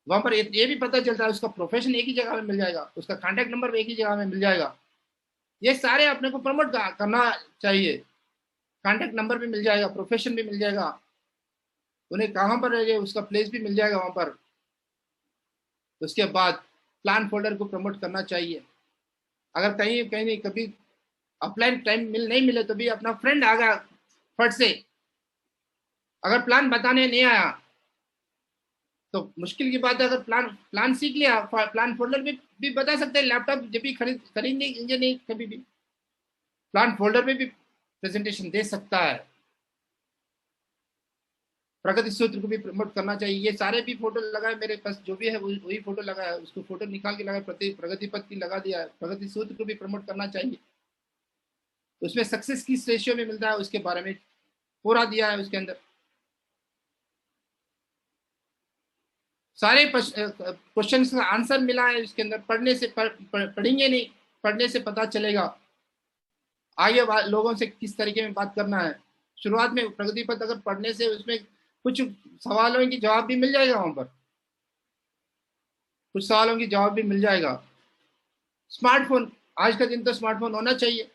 वहां पर ये भी पता चलता है उसका प्रोफेशन एक ही जगह में मिल जाएगा, उसका कॉन्टैक्ट नंबर एक ही जगह में मिल जाएगा। ये सारे अपने को प्रमोट करना चाहिए, कॉन्टैक्ट नंबर भी मिल जाएगा, प्रोफेशन भी मिल जाएगा, उन्हें कहाँ पर है उसका प्लेस भी मिल जाएगा वहां पर। उसके बाद प्लान फोल्डर को प्रमोट करना चाहिए। अगर कहीं कहीं कभी अपलाइन टाइम नहीं मिले तो भी अपना फ्रेंड आ गया फट से, अगर प्लान बताने नहीं आया तो मुश्किल की बात है। अगर प्लान सीख लिया, प्लान फोल्डर भी बता सकते हैं, लैपटॉप जब भी खरीदेंगे नहीं कभी भी प्लान फोल्डर में भी प्रेजेंटेशन दे सकता है। प्रगति सूत्र को भी प्रमोट करना चाहिए। ये सारे भी फोटो लगाए मेरे पास, जो भी है वही फोटो लगाया, उसको फोटो निकाल के लगाया, प्रगति पथ की लगा दिया है। प्रगति सूत्र को भी प्रमोट करना चाहिए, उसमें सक्सेस किस रेशियो में मिलता है उसके बारे में पूरा दिया है उसके अंदर। सारे क्वेश्चन का आंसर मिला है उसके अंदर। पढ़ने से पढ़ेंगे नहीं, पढ़ने से पता चलेगा आगे लोगों से किस तरीके में बात करना है। शुरुआत में प्रगति पथ अगर पढ़ने से उसमें कुछ सवालों की जवाब भी मिल जाएगा, वहां पर कुछ सवालों की जवाब भी मिल जाएगा। स्मार्टफोन, आज का दिन तो स्मार्टफोन होना चाहिए।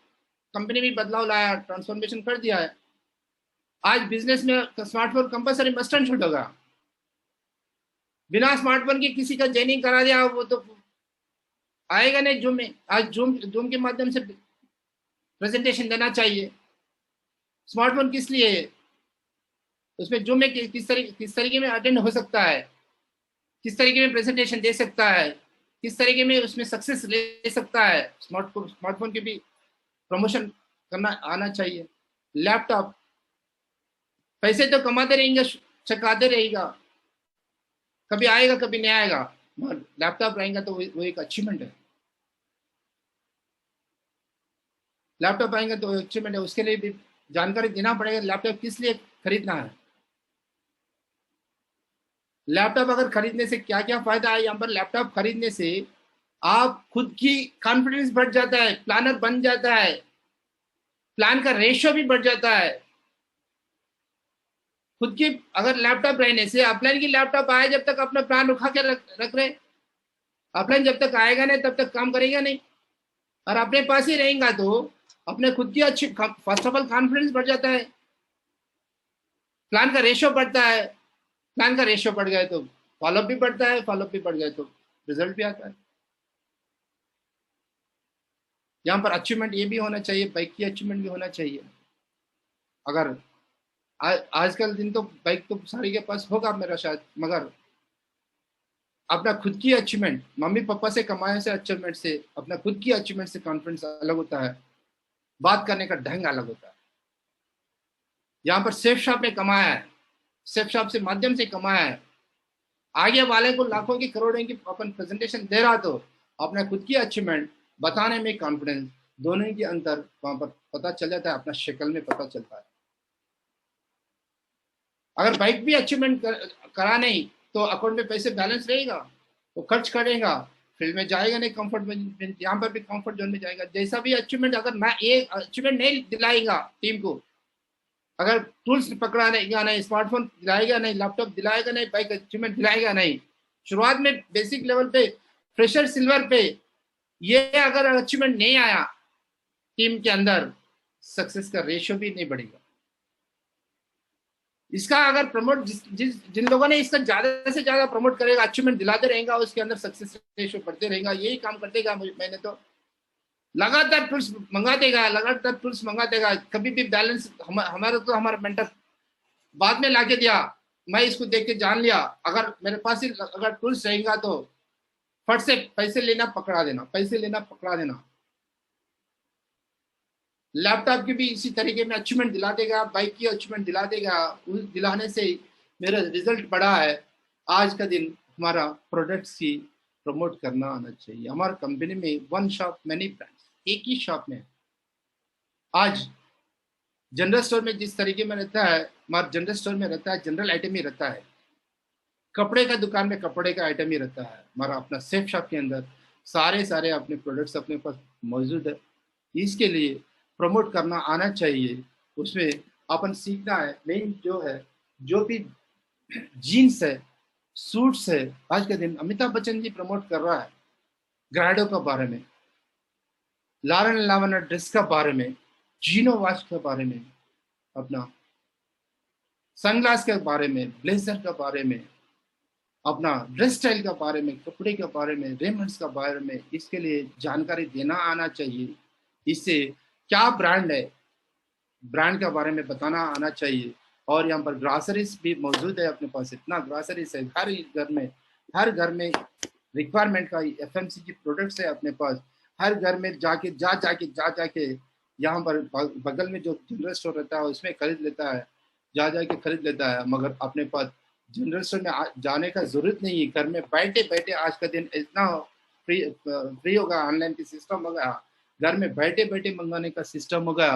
कंपनी भी बदलाव लाया, ट्रांसफॉर्मेशन कर दिया है। आज बिजनेस में smartphone compulsory must and should होगा। बिना स्मार्टफोन के किसी का ज्वाइनिंग करा दिया वो तो आएगा नहीं जूम में। आज जूम के माध्यम से प्रेजेंटेशन देना चाहिए। स्मार्टफोन किस लिए है? उसमें जूम में किस तरीके में अटेंड हो सकता है, किस तरीके में प्रेजेंटेशन दे सकता है, किस तरीके में उसमें सक्सेस ले सकता है। स्मार्टफोन के भी प्रमोशन करना आना चाहिए। लैपटॉप, पैसे तो कमाते रहेंगे, चकाते रहेगा, कभी आएगा कभी नहीं आएगा, मगर लैपटॉप रहेगा तो वो एक अचीवमेंट है। लैपटॉप आएंगे तो अचीवमेंट है, उसके लिए भी जानकारी देना पड़ेगा लैपटॉप किस लिए खरीदना है। लैपटॉप अगर खरीदने से क्या क्या फायदा है, यहाँ पर लैपटॉप खरीदने से आप खुद की कॉन्फिडेंस बढ़ जाता है, प्लानर बन जाता है, प्लान का रेशियो भी बढ़ जाता है। खुद की अगर लैपटॉप रहने से, ऑफलाइन की लैपटॉप आए जब तक अपना प्लान उठा के रख रहे, ऑफलाइन जब तक आएगा नहीं तब तक काम करेगा नहीं। और अपने पास ही रहेगा तो अपने खुद की अच्छी, फर्स्ट ऑफ ऑल कॉन्फिडेंस बढ़ जाता है, प्लान का रेशियो बढ़ता है, प्लान का रेशियो बढ़ गया तो फॉलोअप भी बढ़ता है, फॉलोअप भी बढ़ गया तो रिजल्ट भी आता है। यहाँ पर अचीवमेंट ये भी होना चाहिए, बाइक की अचीवमेंट भी होना चाहिए। अगर आजकल दिन तो बाइक तो सारी के पास होगा मेरा शायद, मगर अपना खुद की अचीवमेंट, मम्मी पापा से कमाए से अचीवमेंट से, अपना खुद की अचीवमेंट से कॉन्फिडेंस अलग होता है, बात करने का ढंग अलग होता है। यहाँ पर सेफ शॉप में कमाया है, सेफ शॉप से माध्यम से कमाया है, आगे वाले को लाखों की करोड़ों की अपन प्रेजेंटेशन दे रहा तो अपना खुद की अचीवमेंट बताने में कॉन्फिडेंस, दोनों के अंतर वहां पर पता चल जाता है, अपना शक्ल में पता चलता है। अगर बाइक भी अचीवमेंट करा नहीं तो अकाउंट में पैसे बैलेंस रहेगा, वो खर्च करेगा, फील्ड में जाएगा नहीं, कंफर्ट में, यहाँ पर भी कंफर्ट जोन में जाएगा। जैसा भी अचीवमेंट, अगर ना ये अचीवमेंट नहीं दिलाएगा टीम को, अगर टूल्स पकड़ाएगा नहीं, स्मार्टफोन दिलाएगा नहीं, लैपटॉप दिलाएगा नहीं, बाइक अचीवमेंट दिलाएगा नहीं, शुरुआत में बेसिक लेवल पे, फ्रेशर सिल्वर पे ये अगर अचीवमेंट नहीं आया टीम के अंदर, सक्सेस का रेशियो भी नहीं बढ़ेगा। इसका अगर प्रमोट जिन लोगों ने इसका ज्यादा से ज्यादा प्रमोट करेगा, अचीवमेंट दिलाते रहेगा, उसके अंदर सक्सेस रेशियो बढ़ते रहेगा। यही काम कर देगा। मैंने तो लगातार टूल्स मंगा देगा, लगातार टूल्स मंगा देगा, कभी भी बैलेंस हमारा मेंटर बाद में लाके दिया, मैं इसको देख के जान लिया, अगर मेरे पास ही अगर टूल्स रहेगा तो फट से पैसे लेना पकड़ा देना, पैसे लेना पकड़ा देना। लैपटॉप की भी इसी तरीके में अचीवमेंट दिला देगा, बाइक की अचीवमेंट दिला देगा। उस दिलाने से मेरा रिजल्ट बढ़ा है। आज का दिन हमारा प्रोडक्ट्स की प्रमोट करना आना चाहिए। हमारा कंपनी में वन शॉप मैनी ब्रांड्स, एक ही शॉप में। आज जनरल स्टोर में जिस तरीके में रहता है, हमारा जनरल स्टोर में रहता है जनरल आइटम ही रहता है, कपड़े का दुकान में कपड़े का आइटम ही रहता है। हमारा अपना सेफ शॉप के अंदर सारे अपने प्रोडक्ट्स अपने पास मौजूद है। इसके लिए प्रमोट करना आना चाहिए। उसमें अपन सीखना है मेन जो है, जो भी जीन्स है, सूट्स है, आज के दिन अमिताभ बच्चन जी प्रमोट कर रहा है ग्राडो के बारे में, लारन लावना ड्रेस का बारे में, जीनो वॉच के बारे में, अपना सनग्लास के बारे में, ब्लेजर के बारे में, अपना ड्रेस स्टाइल के बारे में, कपड़े के बारे में, रेमंड्स के बारे में, इसके लिए जानकारी देना आना चाहिए। इससे क्या ब्रांड है, ब्रांड के बारे में बताना आना चाहिए। और यहाँ पर ग्रॉसरीज भी मौजूद है अपने पास, इतना ग्रॉसरीज है हर घर में रिक्वायरमेंट का एफएमसीजी प्रोडक्ट्स है अपने पास। हर घर में जाके यहाँ पर बगल में जो जनरल स्टोर रहता है उसमें खरीद लेता है, जाके खरीद लेता है। मगर अपने पास जनरल स्टोर में जाने का जरूरत नहीं है। घर में बैठे बैठे आज का दिन इतना फ्री होगा, ऑनलाइन की सिस्टम होगा, घर में बैठे बैठे मंगाने का सिस्टम होगा।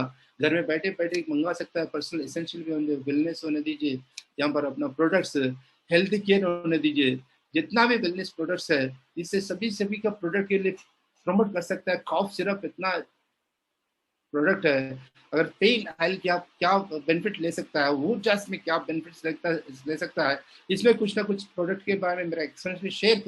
घर में बैठे बैठे मंगा सकता है। पर्सनल एसेंशियल भी होने, वेलनेस होने दीजिए, यहाँ पर अपना प्रोडक्ट्स, हेल्थ केयर होने दीजिए, जितना भी वेलनेस प्रोडक्ट्स है, इससे सभी का प्रोडक्ट के लिए प्रमोट कर सकता है। कॉफ सिरप इतना प्रोडक्ट है, अगर पेन ऑयल क्या बेनिफिट ले सकता है, वो जस्ट में क्या बेनिफिट्स ले सकता है, इसमें कुछ ना कुछ प्रोडक्ट के बारे में मेरा एक्सपीरियंस शेयर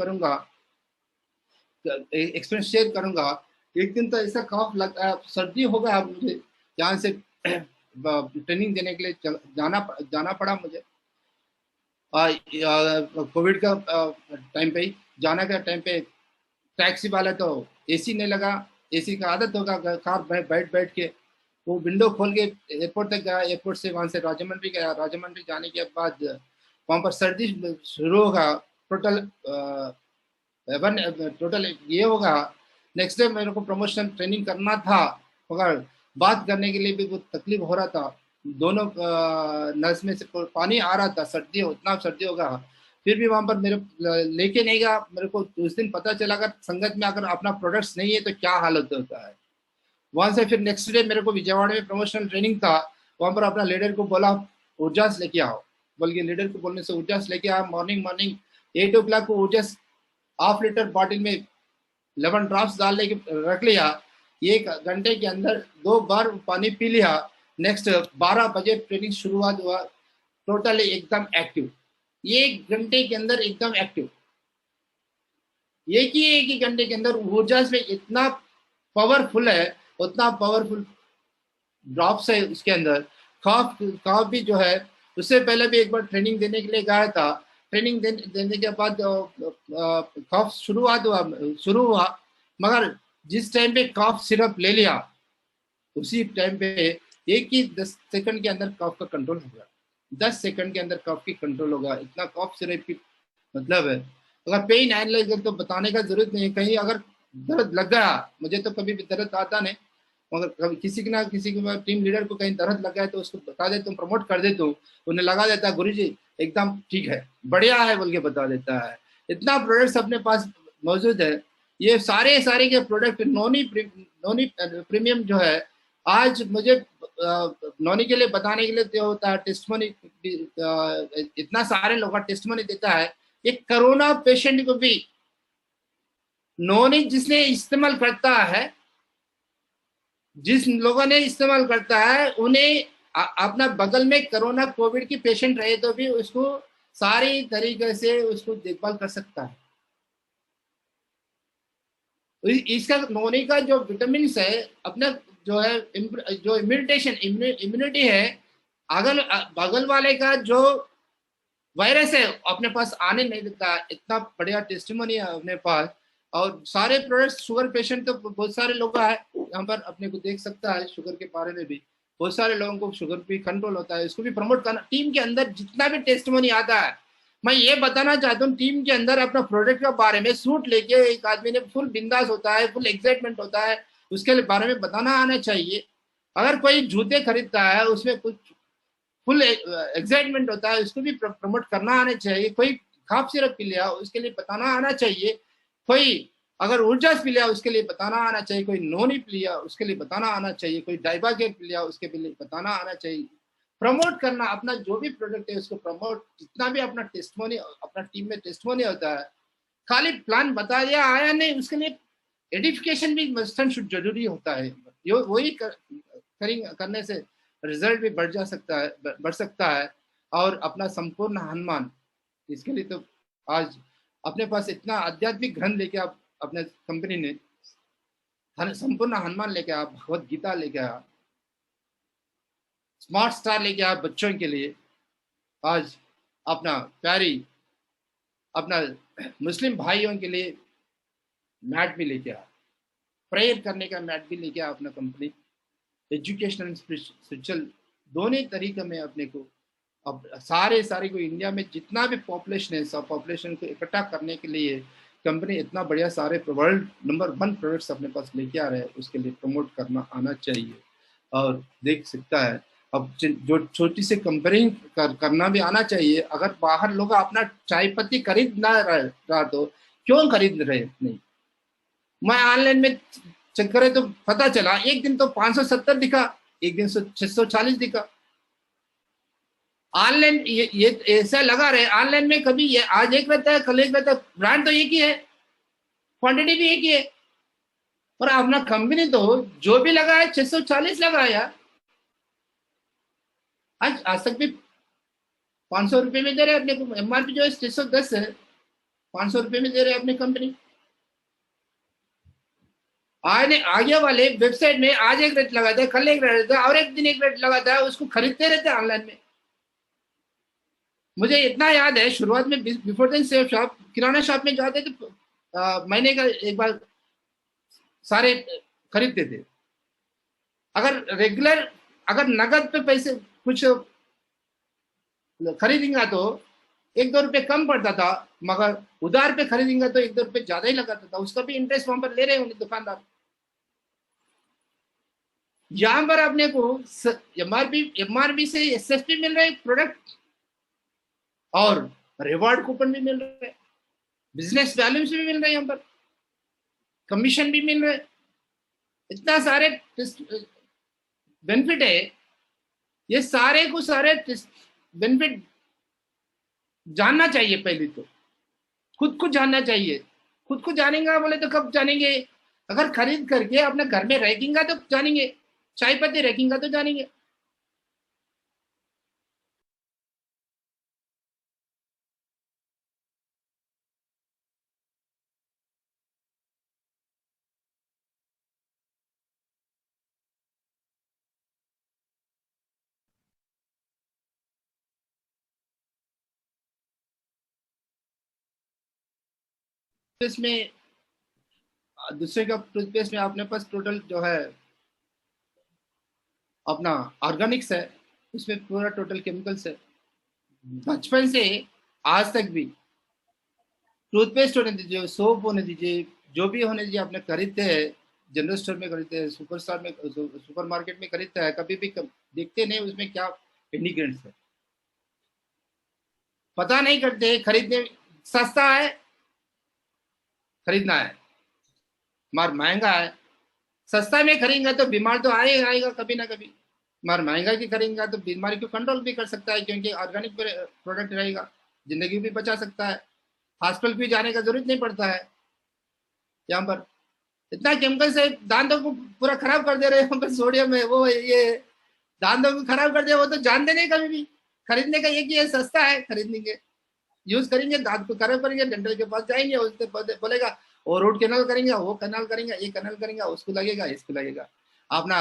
करूंगा। एक दिन तो ऐसा कॉफ लगा, सर्दी हो गया मुझे, यहाँ से ट्रेनिंग देने के लिए जाना पड़ा मुझे। कोविड का टाइम पे ही जाना का टाइम पे, टैक्सी वाला तो एसी नहीं लगा, एसी का आदत होगा कार बैठ के, वो विंडो खोल के एयरपोर्ट तक गया, एयरपोर्ट से वहां से राजमंड्री गया, राजमंड्री जाने के बाद वहां पर सर्दी शुरू होगा, टोटल ये होगा। नेक्स्ट डे मेरे को प्रमोशनल ट्रेनिंग करना था, मगर बात करने के लिए भी बहुत तकलीफ हो रहा था। दोनों नस में से पानी आ रहा था, इतना सर्दी होगा, फिर भी वहां पर मेरे लेके नहीं गया। मेरे को उस दिन पता चला अगर संगत में अगर अपना प्रोडक्ट्स नहीं है तो क्या हालत होता है। वहां से फिर नेक्स्ट डे मेरे को विजयवाड़ा में प्रमोशनल ट्रेनिंग था, वहां पर अपना लीडर को बोला ऊर्जास लेके आओ, बल्कि लीडर को बोलने से ऊर्जास लेके आया। मॉर्निंग 8 o'clock को ऊर्जास ½ लीटर बॉटल में 11 ड्रॉप्स डालने के रख लिया, 1 घंटे के अंदर 2 बार पानी पी लिया। नेक्स्ट 12 बजे ट्रेनिंग शुरुआत हुआ, टोटली एकदम एक्टिव, 1 घंटे के अंदर एकदम एक्टिव। एक ही घंटे के अंदर ऊर्जा में इतना पावरफुल है, उतना पावरफुल ड्रॉप्स है उसके अंदर। कॉफ भी जो है, उससे पहले भी एक बार ट्रेनिंग देने के लिए गया था। ट्रेनिंग देने के बाद कॉफ शुरू हुआ, मगर जिस टाइम पे कॉफ सिरप ले लिया, उसी टाइम पे एक ही 10 सेकंड के अंदर कॉफ का कंट्रोल हो गया। 10 सेकंड के अंदर कॉफ की कंट्रोल होगा, इतना कॉफ सिरप की मतलब है। अगर पेन आने लगे तो बताने का जरूरत नहीं है। कहीं अगर दर्द लग गया, मुझे तो कभी भी दर्द आता नहीं, मगर किसी की टीम लीडर को कहीं दर्द लग गया तो उसको बता देता हूँ, प्रमोट कर देता हूँ, उन्हें लगा देता है गुरुजी एकदम ठीक है, बढ़िया है बोल के बता देता है। इतना प्रोडक्ट्स अपने पास मौजूद है। ये सारे सारे के प्रोडक्ट नॉनी प्रीमियम जो है, आज मुझे नॉनी के लिए बताने के लिए जो होता है टेस्टमनी, इतना सारे लोग का टेस्टमनी देता है। ये कोरोना पेशेंट को भी नॉनी जिसने इस्तेमाल करता है, जिस लोगों ने इस्तेमाल करता है, उन्हें अपना बगल में कोरोना कोविड की पेशेंट रहे तो भी उसको सारी तरीके से उसको देखभाल कर सकता है। इसका नोनी का जो विटामिन है, अपना जो है जो इम्यूनिटी है, अगल बगल वाले का जो वायरस है अपने पास आने नहीं देता। इतना बढ़िया टेस्टिमोनी है अपने पास। और सारे प्रोडक्ट्स, शुगर पेशेंट तो बहुत सारे लोग है यहाँ पर, अपने को देख सकता है शुगर के बारे में भी बहुत सारे लोगों को शुगर भी कंट्रोल होता है। इसको भी प्रमोट करना टीम के अंदर जितना भी टेस्टिमोनी आता है। मैं ये बताना चाहता हूँ, टीम के अंदर अपना प्रोडक्ट के बारे में सूट लेके एक आदमी ने फुल बिंदास होता है, फुल एक्साइटमेंट होता है, उसके बारे में बताना आना चाहिए। अगर कोई जूते खरीदता है उसमें कुछ फुल एक्साइटमेंट होता है, उसको भी प्रमोट करना आना चाहिए। कोई खाप सिरप पी लिया उसके लिए बताना आना चाहिए। कोई अगर ऊर्जा पी लिया उसके लिए बताना आना चाहिए। कोई नोनी पी लिया उसके लिए बताना आना चाहिए। कोई डाइबागेट पी लिया उसके लिए बताना आना चाहिए। प्रमोट करना अपना जो भी प्रोडक्ट है उसको प्रमोट, जितना भी अपना टेस्टमोनी, अपना टीम में टेस्टमोनी होता है, खाली प्लान बता दिया आया नहीं, उसके लिए एडिफिकेशन भी मस्ट शुड जरूरी होता है। वही करने से रिजल्ट भी बढ़ जा सकता है, बढ़ सकता है। और अपना संपूर्ण हनुमान, इसके लिए तो आज अपने पास इतना आध्यात्मिक ग्रंथ लेके आप अपने कंपनी ने संपूर्ण हनुमान लेके आप, भगवत गीता लेके आप, स्मार्ट स्टार लेके आप बच्चों के लिए, आज अपना प्यारी अपना मुस्लिम भाइयों के लिए मैट भी लेके आ, प्रेयर करने का मैट भी लेके आ अपना कंपनी। एजुकेशनल स्पिरिचुअल दोनों तरीके में अपने को अब सारे को इंडिया में जितना भी पॉपुलेशन है, सब पॉपुलेशन को इकट्ठा करने के लिए कंपनी इतना बढ़िया सारे वर्ल्ड नंबर 1 प्रोडक्ट्स अपने पास लेके आ रहे हैं। उसके लिए प्रमोट करना आना चाहिए और देख सकता है। अब जो छोटी सी कंपनी करना भी आना चाहिए। अगर बाहर लोग अपना चाय पत्ती खरीद ना रहा तो क्यों खरीद रहे नहीं। मैं ऑनलाइन में चेक करे तो पता चला एक दिन तो 570 दिखा, एक दिन 640 दिखा। ऑनलाइन ये ऐसा लगा रहे, ऑनलाइन में कभी ये आज एक रहता है कल एक रहता है, ब्रांड तो एक ही है, क्वांटिटी भी एक ही है, पर अपना कंपनी तो जो भी लगा है 640 लगा है यार। आज तक भी 500 रुपए में दे रहे अपने को, एमआरपी जो है 610 है, 500 रुपए में दे रहे अपनी कंपनी। आगे वाले वेबसाइट में आज एक रेट लगाता है, कल एक रेट रहता है, और एक दिन एक रेट लगाता है, उसको खरीदते रहते हैं ऑनलाइन में। मुझे इतना याद है शुरुआत में बिफोर दिन सेफ शॉप, किराना शॉप में जाते तो महीने का एक बार सारे खरीदते थे। अगर रेगुलर, अगर नगद पे पैसे कुछ खरीदेंगे तो 1-2 रुपए कम पड़ता था, मगर उधार पे खरीदेंगे तो 1-2 रुपए ज्यादा ही लगाता था। उसका भी इंटरेस्ट वहां पर ले रहे होंगे दुकानदार। यहाँ पर अपने को एमआरपी से एसएसपी मिल रहे प्रोडक्ट, और रिवॉर्ड कूपन भी मिल रहे, बिजनेस वैल्यूज भी मिल रहे, यहाँ पर कमीशन भी मिल रहे, इतना सारे बेनिफिट है। ये सारे को सारे बेनिफिट जानना चाहिए। पहले तो खुद को जानना चाहिए। खुद को जानेंगे बोले तो कब जानेंगे, अगर खरीद करके अपने घर में रखेंगे तो जानेंगे, चाय पत्ती रखेंगे तो जानेंगे। इसमें दूसरे का टूथपेस्ट में अपने पास टोटल जो है अपना ऑर्गेनिक्स है, उसमें पूरा टोटल केमिकल्स है। बचपन से आज तक भी टूथपेस्ट होने दीजिए, सोप होने दीजिए, जो भी होने दीजिए, अपने खरीदते हैं जनरल स्टोर में, खरीदते हैं सुपर स्टार में, सुपर मार्केट में खरीदता है, कभी भी देखते नहीं उसमें क्या इंग्रेडिएंट्स है, पता नहीं करते। खरीदने सस्ता है, खरीदना है, मगर महंगा है। सस्ता में खरीदेंगे तो बीमार तो आएगा आएगा कभी ना कभी, मगर महंगा की खरीदेंगे तो बीमारी को कंट्रोल भी कर सकता है, क्योंकि ऑर्गेनिक प्रोडक्ट रहेगा, जिंदगी भी बचा सकता है, हॉस्पिटल भी जाने का जरूरत नहीं पड़ता है। यहाँ पर इतना केमिकल से दांतों को पूरा खराब कर दे रहे हैं, पर सोडियम है वो ये दांतों को खराब कर दिया, वो तो जानते नहीं कभी भी। खरीदने का एक ही है, सस्ता है, खरीदेंगे, यूज करेंगे, दांत को खराब करेंगे, डेंटल के पास जाएंगे, उससे बोलेगा वो रूट कैनाल करेंगे, वो कैनाल करेंगे, ये कैनाल करेंगे, उसको लगेगा इसको लगेगा। अपना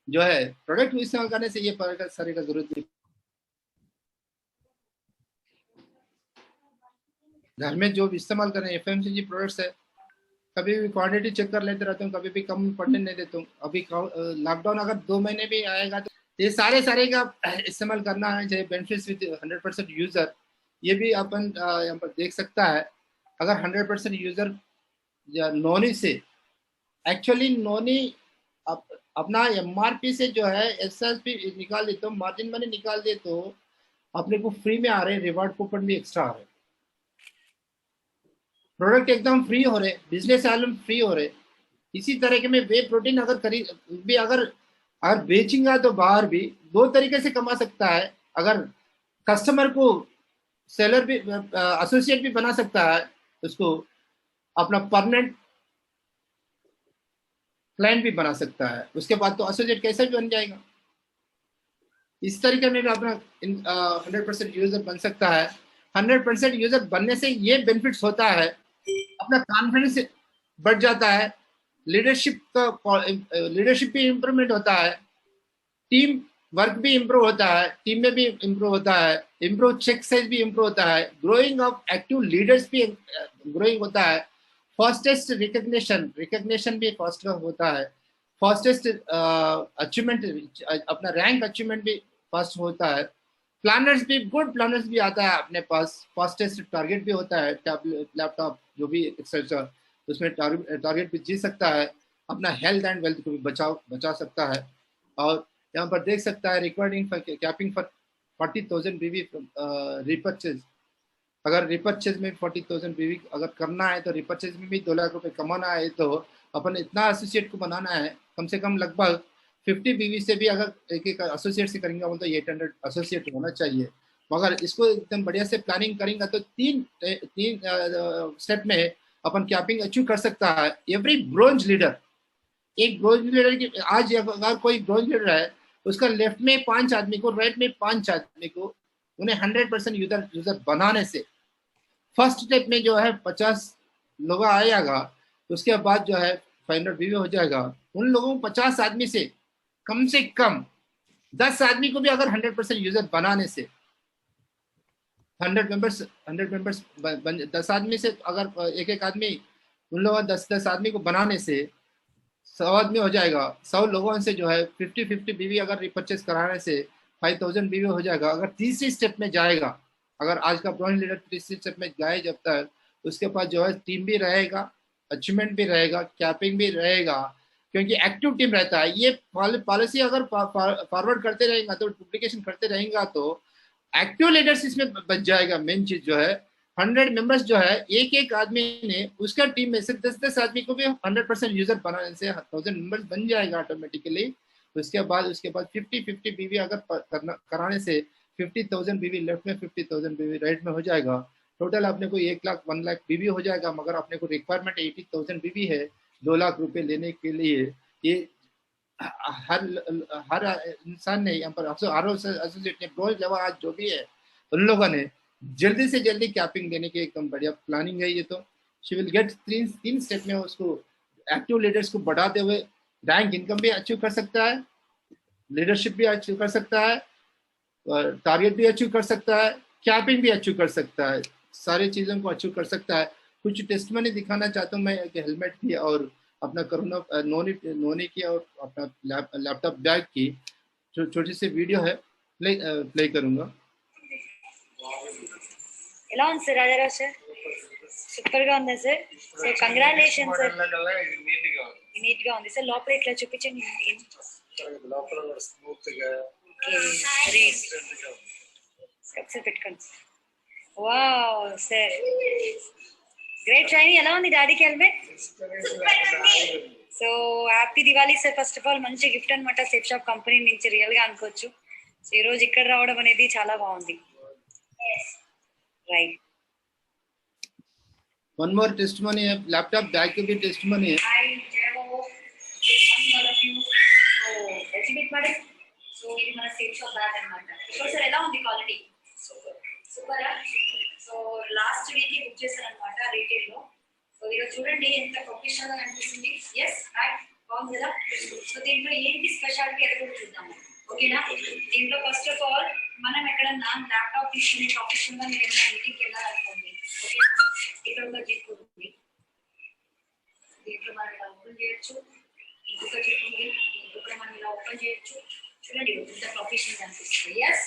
जो है प्रोडक्ट इस्तेमाल करने से ये शरीर का जरूरत नहीं। घर में जो इस्तेमाल करें एफएमसीजी प्रोडक्ट्स है, कभी भी क्वांटिटी चेक कर लेते रहता हूँ, कभी भी कम पड़ने नहीं देता हूँ। अभी लॉकडाउन अगर 2 महीने भी आएगा तो ये सारे सारे का इस्तेमाल करना है, चाहे बेनिफिट्स विद 100% यूजर। ये भी अपन यहाँ पर देख सकता है, अगर 100% यूजर या नोनी से एक्चुअली नोनी अपना एमआरपी से जो है एसएसपी निकाल दे तो मार्जिन मनी निकाल दे तो अपने को फ्री में आ रहे, रिवार्ड कूपन भी एक्स्ट्रा आ रहे, प्रोडक्ट एकदम फ्री हो रहे, बिजनेस एल्बम फ्री हो रहे। इसी तरह के में वे प्रोटीन अगर खरीद भी अगर बेचेंगा तो बाहर भी 2 तरीके से कमा सकता है। अगर कस्टमर को सेलर भी एसोसिएट भी बना सकता है, उसको अपना परमानेंट क्लाइंट भी बना सकता है, उसके बाद तो एसोसिएट कैसे भी बन जाएगा। इस तरीके में भी अपना 100% यूजर बन सकता है। 100% यूजर बनने से ये बेनिफिट्स होता है, अपना कॉन्फिडेंस बढ़ जाता है, लीडरशिप भी इम्प्रूवमेंट होता है, टीम वर्क भी इम्प्रूव होता है, टीम में भी इम्प्रूव होता है, इम्प्रूव चेक साइज भी इम्प्रूव होता है, ग्रोइंग ऑफ एक्टिव लीडर्स भी ग्रोइंग होता है, फास्टेस्ट रिकग्निशन भी फास्ट होता है, फास्टेस्ट अचीवमेंट अपना रैंक अचीवमेंट भी फास्ट होता है, प्लानर्स भी गुड प्लानर्स भी आता है अपने पास, फास्टेस्ट टारगेट भी होता है, लैपटॉप जो भी एक्सेट्रा उसमें टारगेट भी जीत सकता है, अपना हेल्थ एंड वेल्थ को भी बचा सकता है। और यहाँ पर देख सकता है रिकॉर्डिंग कैपिंग फॉर 40,000 बीवी रिपर्चेज। अगर रिपर्चेज में 40,000 बीवी अगर करना है तो रिपर्चेज में भी 2 लाख रुपए कमाना है, तो अपन इतना एसोसिएट को बनाना है, कम से कम लगभग 50 बीवी से भी अगर एक एक एसोसिएट से करेंगे तो 800 एसोसिएट होना चाहिए। मगर इसको एकदम बढ़िया से प्लानिंग करेंगे तो तीन स्टेप में अपन कैपिंग अचीव कर सकता है। एवरी ब्रोंज लीडर, एक ब्रोंज लीडर की आज अगर कोई ब्रोंज लीडर है, उसका लेफ्ट में 5 आदमी को, राइट में 5 आदमी को, उन्हें 100% यूजर बनाने से फर्स्ट स्टेप में जो है 50 लोग आएगा, उसके बाद जो है 500 बीवी हो जाएगा। उन लोगों को 50 आदमी से कम 10 आदमी को भी अगर 100% यूजर बनाने से 100 मेंबर्स 10 आदमी से अगर एक एक आदमी उन लोगों 10 आदमी को बनाने से 100 आदमी हो जाएगा। 100 लोगों से जो है 50-50 बीवी अगर रिपर्चेस कराने से 5,000 बीवी हो जाएगा। अगर तीसरी स्टेप में जाएगा, अगर आज का ब्रांड लीडर तीसरी स्टेप में जाए जब तक, उसके पास जो है टीम भी रहेगा, अचीवमेंट भी रहेगा, कैपिंग भी रहेगा, क्योंकि एक्टिव टीम रहता है। ये पॉलिसी अगर फॉरवर्ड करते रहेगा तो डुप्लीकेशन करते रहेगा तो एक्टिव लीडर्स इसमें बच जाएगा। मेन चीज जो है 100 मेंबर्स जो है एक एक आदमी ने उसका टीम में से 10-10 आदमी को भी 100% यूजर बनाने से 1000 मेंबर्स बन जाएगा ऑटोमेटिकली। उसके बाद 50-50 बीवी अगर कराने से 50,000 बीवी लेफ्ट में 50,000 बीवी राइट में हो जाएगा। टोटल अपने को 1 लाख 1 लाख बीवी हो जाएगा। मगर अपने को रिक्वायरमेंट 80,000 बीवी है 2 लाख रुपए लेने के लिए। ये हर हर इंसान ने यहाँ पर एसोसिएट ने ब्रोंज लेवल आज जो भी है उन लोगों ने जल्दी से जल्दी कैपिंग देने की एकदम बढ़िया प्लानिंग है। ये तो शी विल गेट तीन स्टेप में उसको एक्टिव लीडर्स को बढ़ाते हुए रैंक इनकम भी अचीव कर सकता है, लीडरशिप भी अचीव कर सकता है, टारगेट भी अचीव कर सकता है, कैपिंग भी अचीव कर सकता है, सारी चीज़ों को अचीव कर सकता है। कुछ टेस्ट मैंने दिखाना चाहता हूँ मैं, हेलमेट की और अपना कोरोना नोनी की और अपना लैपटॉप बैग की छोटी सी वीडियो है, प्ले करूंगा। ఎలా ఉంది సార్ రాజారావు సార్? సూపర్ గా ఉంది sir. So congratulation sir. Neat గా ఉంది సార్. లోపల ఇట్లా చూపించండి. లోపల స్మూత్ గా ఒకసారి పెట్టుకోండి. Wow sir, great training. ఎలా ఉంది డాడీకి helmet? So happy Diwali sir. First of all మంచి గిఫ్ట్ అనమాట సేఫ్ షాప్ కంపెనీ నుంచి, రియల్ గా అనుకోవచ్చు. సో ఈ రోజు ఇక్కడ రావడం అనేది చాలా బాగుంది. రైట్. One more testimony है, laptop बैग की भी testimony है. I Javo, all of you. So exhibit ಮಾಡಿ. సో ఇది మన సేఫ్ షాప్ బ్యాగ్ అన్నమాట. ఇప్పుడు సార్ ఎలా ఉంది quality? Super. So last week book చేశాను అన్నమాట రీటైల్ లో. సో ఇది చూడండి ఎంత ప్రొఫెషనల్ గా అనిపిస్తుంది. yes రైట్, బాగుంది కదా. సో దీంట్లో ఏంటి స్పెషాలిటీ అది కూడా చూద్దాము, ఓకేనా. దీంట్లో ఫస్ట్ ఆఫ్ ఆల్ మనం ఎక్కడన్నా ల్యాప్టాప్ తీసుకుని ప్రొఫెషనల్ గా మీరు ఏమైనా మీటింగ్కి వెళ్ళాలనుకోండి, ఓకేనా. ఇక్కడ ఒక జిప్ ఉంది, దీంట్లో మనం ఇలా ఓపెన్ చేయొచ్చు. ఇంకొక జిప్ ఉంది, ఇంకొక మనం ఇలా ఓపెన్ చేయొచ్చు. చూడండి ఇంత ప్రొఫెషనల్ అనిపిస్తుంది. ఎస్,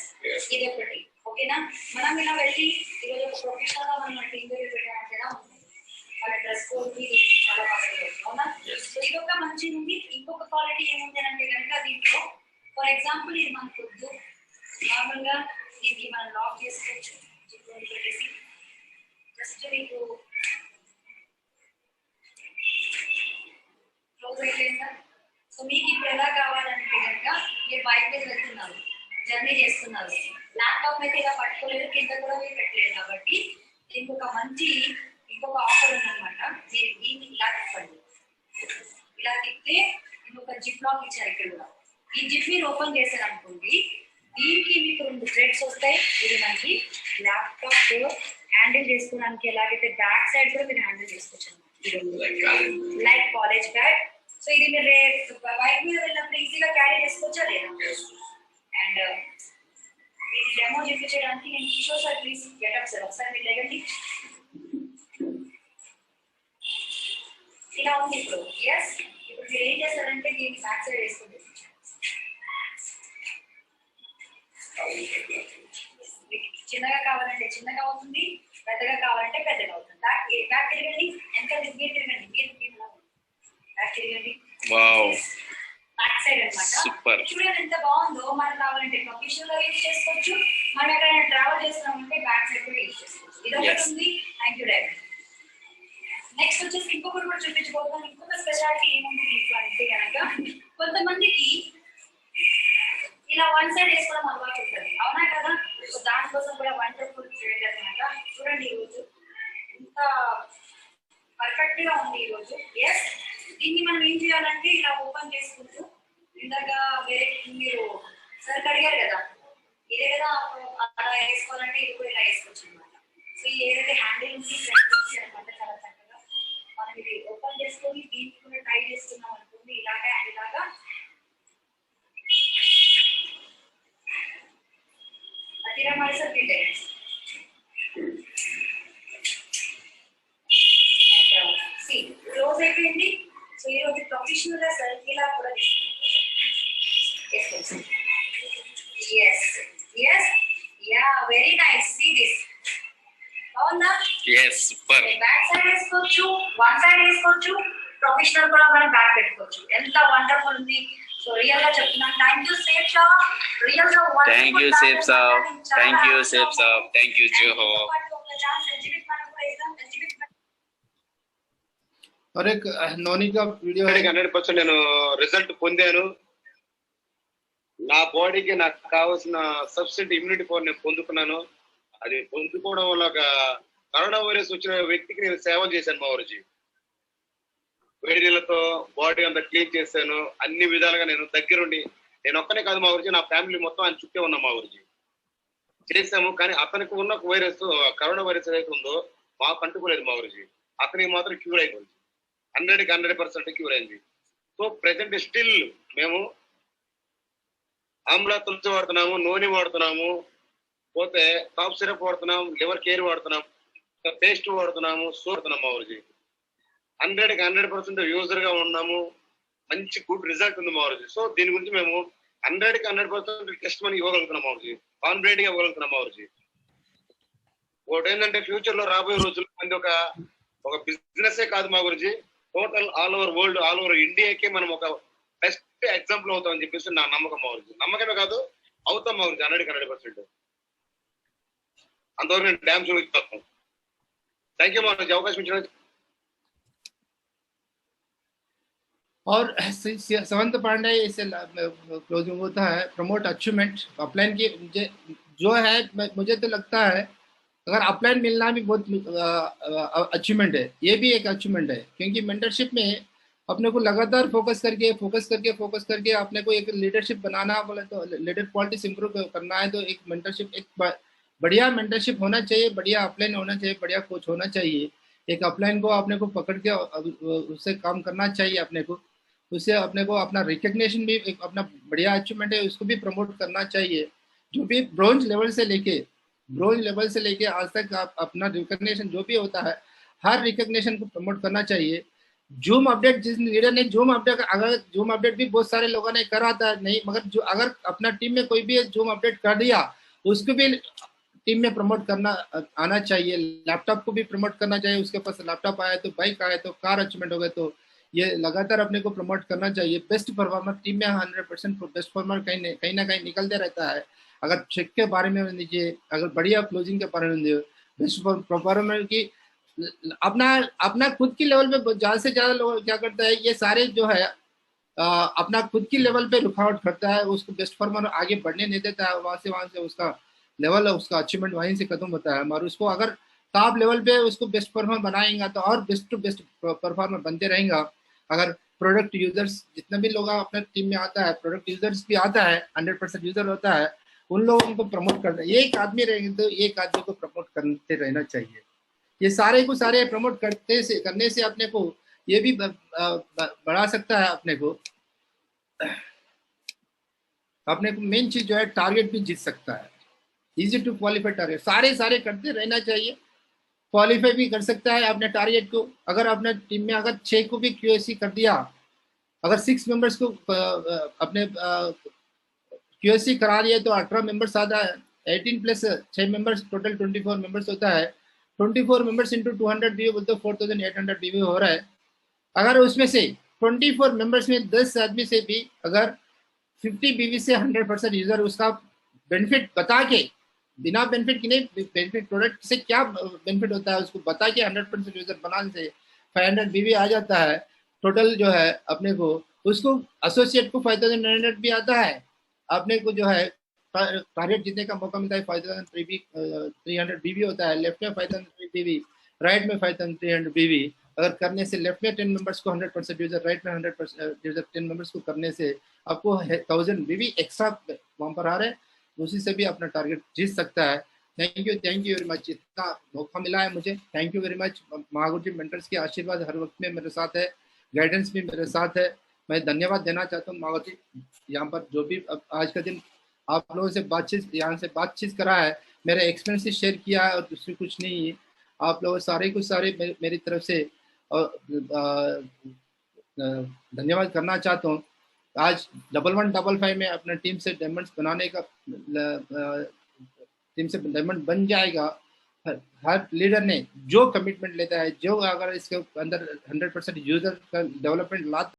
ఇది ఒకటి, ఓకేనా. మనం ఇలా వెళ్ళి ఈరోజు ఒక ప్రొఫెషనల్ గా మనం ఇంటర్వ్యూ పెట్టడానికి ఎలా ఉంటుంది, మన డ్రెస్ కోడ్ చాలా బాగా, అవునా. సో ఇది ఒక మంచిది ఉంది. ఇంకొక క్వాలిటీ ఏముంది అంటే కనుక దీంట్లో ఫర్ ఎగ్జాంపుల్ ఇది మనకు వద్దు, నార్మల్ గా దీనికి మనం లాక్ చేసుకోవచ్చు. పెట్టేసి జస్ట్ మీకు క్లోజ్ అయిపోయిందా. సో మీకు ఇప్పుడు ఎలా కావాలంటే కనుక మీరు బైక్ మీద వెళ్తున్నారు, జర్నీ చేస్తున్నారు, ల్యాప్టాప్ అయితే ఇలా పట్టుకోలేదు, కింద కూడా మీరు పెట్టలేదు. కాబట్టి ఇంకొక మంచి ఇంకొక ఆఫర్ ఉందన్నమాట. మీరు దీన్ని ఇలా తిప్పండి, ఇలా తిప్పితే ఇంకొక జిప్ లాక్ ఇచ్చారు ఇక్కడ కూడా. ఈ జిప్ మీరు ఓపెన్ చేశారు అనుకోండి, దీనికి మీకు 2 థ్రెడ్స్ వస్తాయి. ఇది మనకి ల్యాప్టాప్ హ్యాండిల్ చేసుకోవడానికి, ఎలాగైతే బ్యాక్ సైడ్ కూడా మీరు హ్యాండిల్ చేసుకోవచ్చు లైక్ కాలేజ్ బ్యాగ్. సో ఇది మీరు బైక్ మీద వెళ్ళినప్పుడు ఈజీగా క్యారీ చేసుకోవచ్చా లేదా. అండ్ ఇది డెమో చూపించడానికి నేను Kishore sir please getup sir ఒకసారి మీరు లేకండి. ఇలా ఉంది ఇప్పుడు. ఎస్, ఇప్పుడు మీరు ఏం చేస్తారంటే దీన్ని బ్యాక్ సైడ్ వేసుకుంటే చిన్నగా కావాలంటే చిన్నగా అవుతుంది, పెద్దగా కావాలంటే పెద్దగా అవుతుంది. బ్యాక్ తిరగండి, ఎంత మీరు తిరగండి, బ్యాక్ తిరగండి. బ్యాక్ సైడ్ అన్నమాట. చూడండి ఎంత బాగుందో. మనం కావాలంటే ప్రొఫెషనల్ గా యూజ్ చేసుకోవచ్చు, మనం ఎక్కడైనా ట్రావెల్ చేస్తున్నామంటే బ్యాక్ సైడ్ కూడా యూజ్ చేసుకోవచ్చు. ఇది ఒకటి ఉంది. Thank you daddy. నెక్స్ట్ వచ్చేసి ఇంకొకటి కూడా చూపించబోతున్నాను. ఇంకొక స్పెషాలిటీ ఏముంది దీంట్లో అంటే కనుక కొంతమందికి ఇలా వన్ సైడ్ వేసుకోవడం అలవాటు ఉంటుంది, అవునా కదా. సో దానికోసం కూడా వండర్ఫుల్ ట్రేడ్ అనమాట. చూడండి ఈరోజు ఎంత పర్ఫెక్ట్ గా ఉంది ఈరోజు. ఎస్, దీన్ని మనం ఏం చేయాలంటే ఇలా ఓపెన్ చేసుకుంటూ, ఇందాక వేరే మీరు సరికి అడిగారు కదా, ఇదే కదా అలా వేసుకోవాలంటే ఇది కూడా ఇలా వేసుకోవచ్చు అనమాట. సో ఏదైతే హ్యాండిల్ ఉంది అనమాట, చాలా చక్కగా మనం ఇది ఓపెన్ చేసుకొని దీనికి కూడా టై చేసుకున్నాం అనుకోండి, ఇలాగా అండ్ ఇలాగా. అది हमारे साथ भी है सी क्लोज అయిపోయింది. సో ఈ రోజు ప్రొఫెషనల్ గా సెల్ఫ్ ఇలా కూడా తీసుకుంటాం. yes yes yeah very nice, see this అవునా. yes super. బ్యాక్ సైడ్ వేసుకోవచ్చు, వన్ సైడ్ వేసుకోవచ్చు, ప్రొఫెషనల్ కూడా మనం బ్యాక్ పెట్టుకోవచ్చు. ఎంత వండర్ఫుల్ ఉంది. సో రియల్ గా చెప్తున్నాను. Thank you safe shop, real గా thank you safe shop, thank you safe shop, thank you Joho. और एक नोनी का वीडियो है. 100% నేను రిజల్ట్ పొందాను. నా బాడీకి నాకు కావాల్సిన సబ్స్టెంట్ ఇమ్యూనిటీ పవర్ నేను పొందుకున్నాను. అది పొందుకోవడం వల్ల కరోనా వైరస్ వచ్చిన వ్యక్తికి నేను సేవలు చేశాను మా ఊరిజీ. వేడి నీళ్ళతో బాడీ అంతా క్లీన్ చేశాను. అన్ని విధాలుగా నేను దగ్గరుండి, నేను ఒక్కనే కాదు మా ఊరిజీ, నా ఫ్యామిలీ మొత్తం ఆయన చుట్టే ఉన్నాం మా ఊరిజీ చేసాము. కానీ అతనికి ఉన్న వైరస్, కరోనా వైరస్ ఏదైతే ఉందో మాకు అంటుకోలేదు మా ఊరిజీ. అతనికి మాత్రం క్యూర్ అయిపోయింది, 100% క్యూర్ అయింది. సో ప్రెసెంట్ స్టిల్ మేము ఆమ్లా తులసి వాడుతున్నాము, నూనె వాడుతున్నాము, పోతే కాఫ్ సిరప్ వాడుతున్నాం, లివర్ కేర్ వాడుతున్నాం, పేస్ట్ వాడుతున్నాము, వాడుతున్నాం మా ఊరిజీ. 100% యూజర్ గా ఉన్నాము. మంచి గుడ్ రిజల్ట్ ఉంది మా ఊరిజీ. సో దీని గురించి మేము 100% టెస్ట్ మనీ ఇవ్వగలుగుతున్నాం మా ఊరిజీ, కాన్ఫిడెంట్ గా ఇవ్వగలుగుతున్నాం మా ఊరిజీ. ఒకటి ఏంటంటే ఫ్యూచర్ లో రాబోయే రోజుల్లో మంది ఒక బిజినెస్ కాదు మా గురించి, total all over world, all over ఇండియాకే మనం ఒక బెస్ట్ ఎగ్జాంపుల్ అవుతాం అని చెప్పేసి నా నమ్మకం మా గురించి. నమ్మకమే కాదు, అవుతాం మా గురించి 100%. అంతవరకు నేను డ్యామ్ షూర్ ఇస్తాను. థ్యాంక్ యూ మా గురించి అవకాశం ఇచ్చిన. और सवंत पांडे इसे क्लोजिंग होता है, प्रमोट अचीवमेंट अपलाइन की। जो है मुझे तो लगता है अगर अपलाइन मिलना भी बहुत अचीवमेंट है, ये भी एक अचीवमेंट है, क्योंकि मेंटरशिप में अपने को लगातार फोकस करके अपने को एक लीडरशिप बनाना बोले तो लीडर क्वालिटीज इंप्रूव करना है, तो एक मेंटरशिप एक बढ़िया मेंटरशिप होना चाहिए, बढ़िया अपलाइन होना चाहिए, बढ़िया कोच होना चाहिए। एक अपलाइन को अपने को पकड़ के उससे काम करना चाहिए, अपने को उससे अपने को अपना रिकग्निशन भी एक अपना बढ़िया अचीवमेंट है, उसको भी प्रमोट करना चाहिए। जो भी ब्रोंज लेवल से लेके आज तक आप अपना रिकग्निशन जो भी होता है, हर रिकग्निशन को प्रमोट करना चाहिए। जूम अपडेट, जिस लीडर ने जूम अपडेट, अगर जूम अपडेट भी बहुत सारे लोगों ने करा था नहीं, मगर जो अगर अपना टीम में कोई भी जूम अपडेट कर दिया, उसको भी टीम में प्रमोट करना आना चाहिए। लैपटॉप को भी प्रमोट करना चाहिए, उसके पास लैपटॉप आया तो बाइक आया तो कार अचीवमेंट हो गए, तो ये लगातार अपने को प्रमोट करना चाहिए। बेस्ट परफॉर्मर टीम में 100% बेस्ट परफॉर्मर कहीं ना कहीं निकलते रहता है। अगर चेक के बारे में लीजिए, अगर बढ़िया क्लोजिंग के बारे में लीजिए, बेस्ट परफॉर्मर की अपना अपना खुद की लेवल पे ज्यादा से ज्यादा लोग क्या करता है, ये सारे जो है अपना खुद की लेवल पे रुकावट करता है, उसको बेस्ट परफॉर्मर आगे बढ़ने नहीं देता है, वहां से उसका लेवल है, उसका अचीवमेंट वहीं से खत्म होता है। और उसको अगर टॉप लेवल पे उसको बेस्ट परफॉर्मर बनाएगा तो और बेस्ट टू बेस्ट परफॉर्मर बनते रहेगा। अगर प्रोडक्ट यूजर्स जितना भी लोग अपने टीम में आता है, प्रोडक्ट यूजर्स भी आता है, 100% यूजर होता है, उन लोगों को प्रमोट करना है। एक आदमी रहेंगे तो एक आदमी को प्रमोट करते रहना चाहिए। ये सारे को सारे प्रमोट करने से अपने को ये भी बढ़ा सकता है, अपने को मेन चीज जो है टारगेट भी जीत सकता है। इजी टू क्वालिफाई टारगेट सारे करते रहना चाहिए, क्वालिफाई भी कर सकता है अपने टारगेट को। अगर अपने टीम में अगर 6 को भी क्यूएससी कर दिया, अगर 6 मेंबर्स को अपने क्यूएससी करा दिया तो 18 मेंबर्स आता है, 18 प्लस 6 मेंबर्स टोटल 24 मेंबर्स होता है। 24 मेंबर्स इंटू 200 बीवी बोलते 4800 बीवी हो रहा है। अगर उसमें से 24 मेंबर्स में 10 आदमी से भी अगर 50 बीवी से 100% यूजर उसका बेनिफिट बता के, बिना बेनिफिट की नहीं, बेनिफिट प्रोडक्ट से क्या बेनिफिट होता है उसको बता के 100% यूजर बनाने से 500 बीवी आ जाता है। टोटल जो है अपने को उसको एसोसिएट को 5900 भी आता है, अपने को जो है टारगेट जीतने का मौका मिलता है। 5300 बीवी होता है, लेफ्ट में 5003 बीवी, राइट में 5300 बीवी। अगर करने से लेफ्ट में 10 मेंबर्स को 100% यूजर, राइट में 100% यूजर 10 मेंबर्स को करने से आपको 1000 बीवी एक्स्ट्रा वहां पर आ रहे हैं, उसी से भी अपना टारगेट जीत सकता है। थैंक यू वेरी मच, इतना मौका मिला है मुझे, थैंक यू वेरी मच। महागुरु जी मेंटर्स के आशीर्वाद हर वक्त में मेरे साथ है, गाइडेंस भी मेरे साथ है। मैं धन्यवाद देना चाहता हूँ महागुरु जी, यहाँ पर जो भी आज का दिन आप लोगों से बातचीत करा है, मेरे एक्सपीरियंस शेयर किया है और दूसरी कुछ नहीं है। आप लोग सारे कुछ सारे मेरी तरफ से धन्यवाद करना चाहता हूँ। आज 1155 में अपना टीम से डायमंड्स बनाने का टीम से डायमंड बन जाएगा। हर लीडर ने जो कमिटमेंट लेता है, जो अगर इसके अंदर 100% यूजर का डेवलपमेंट लाता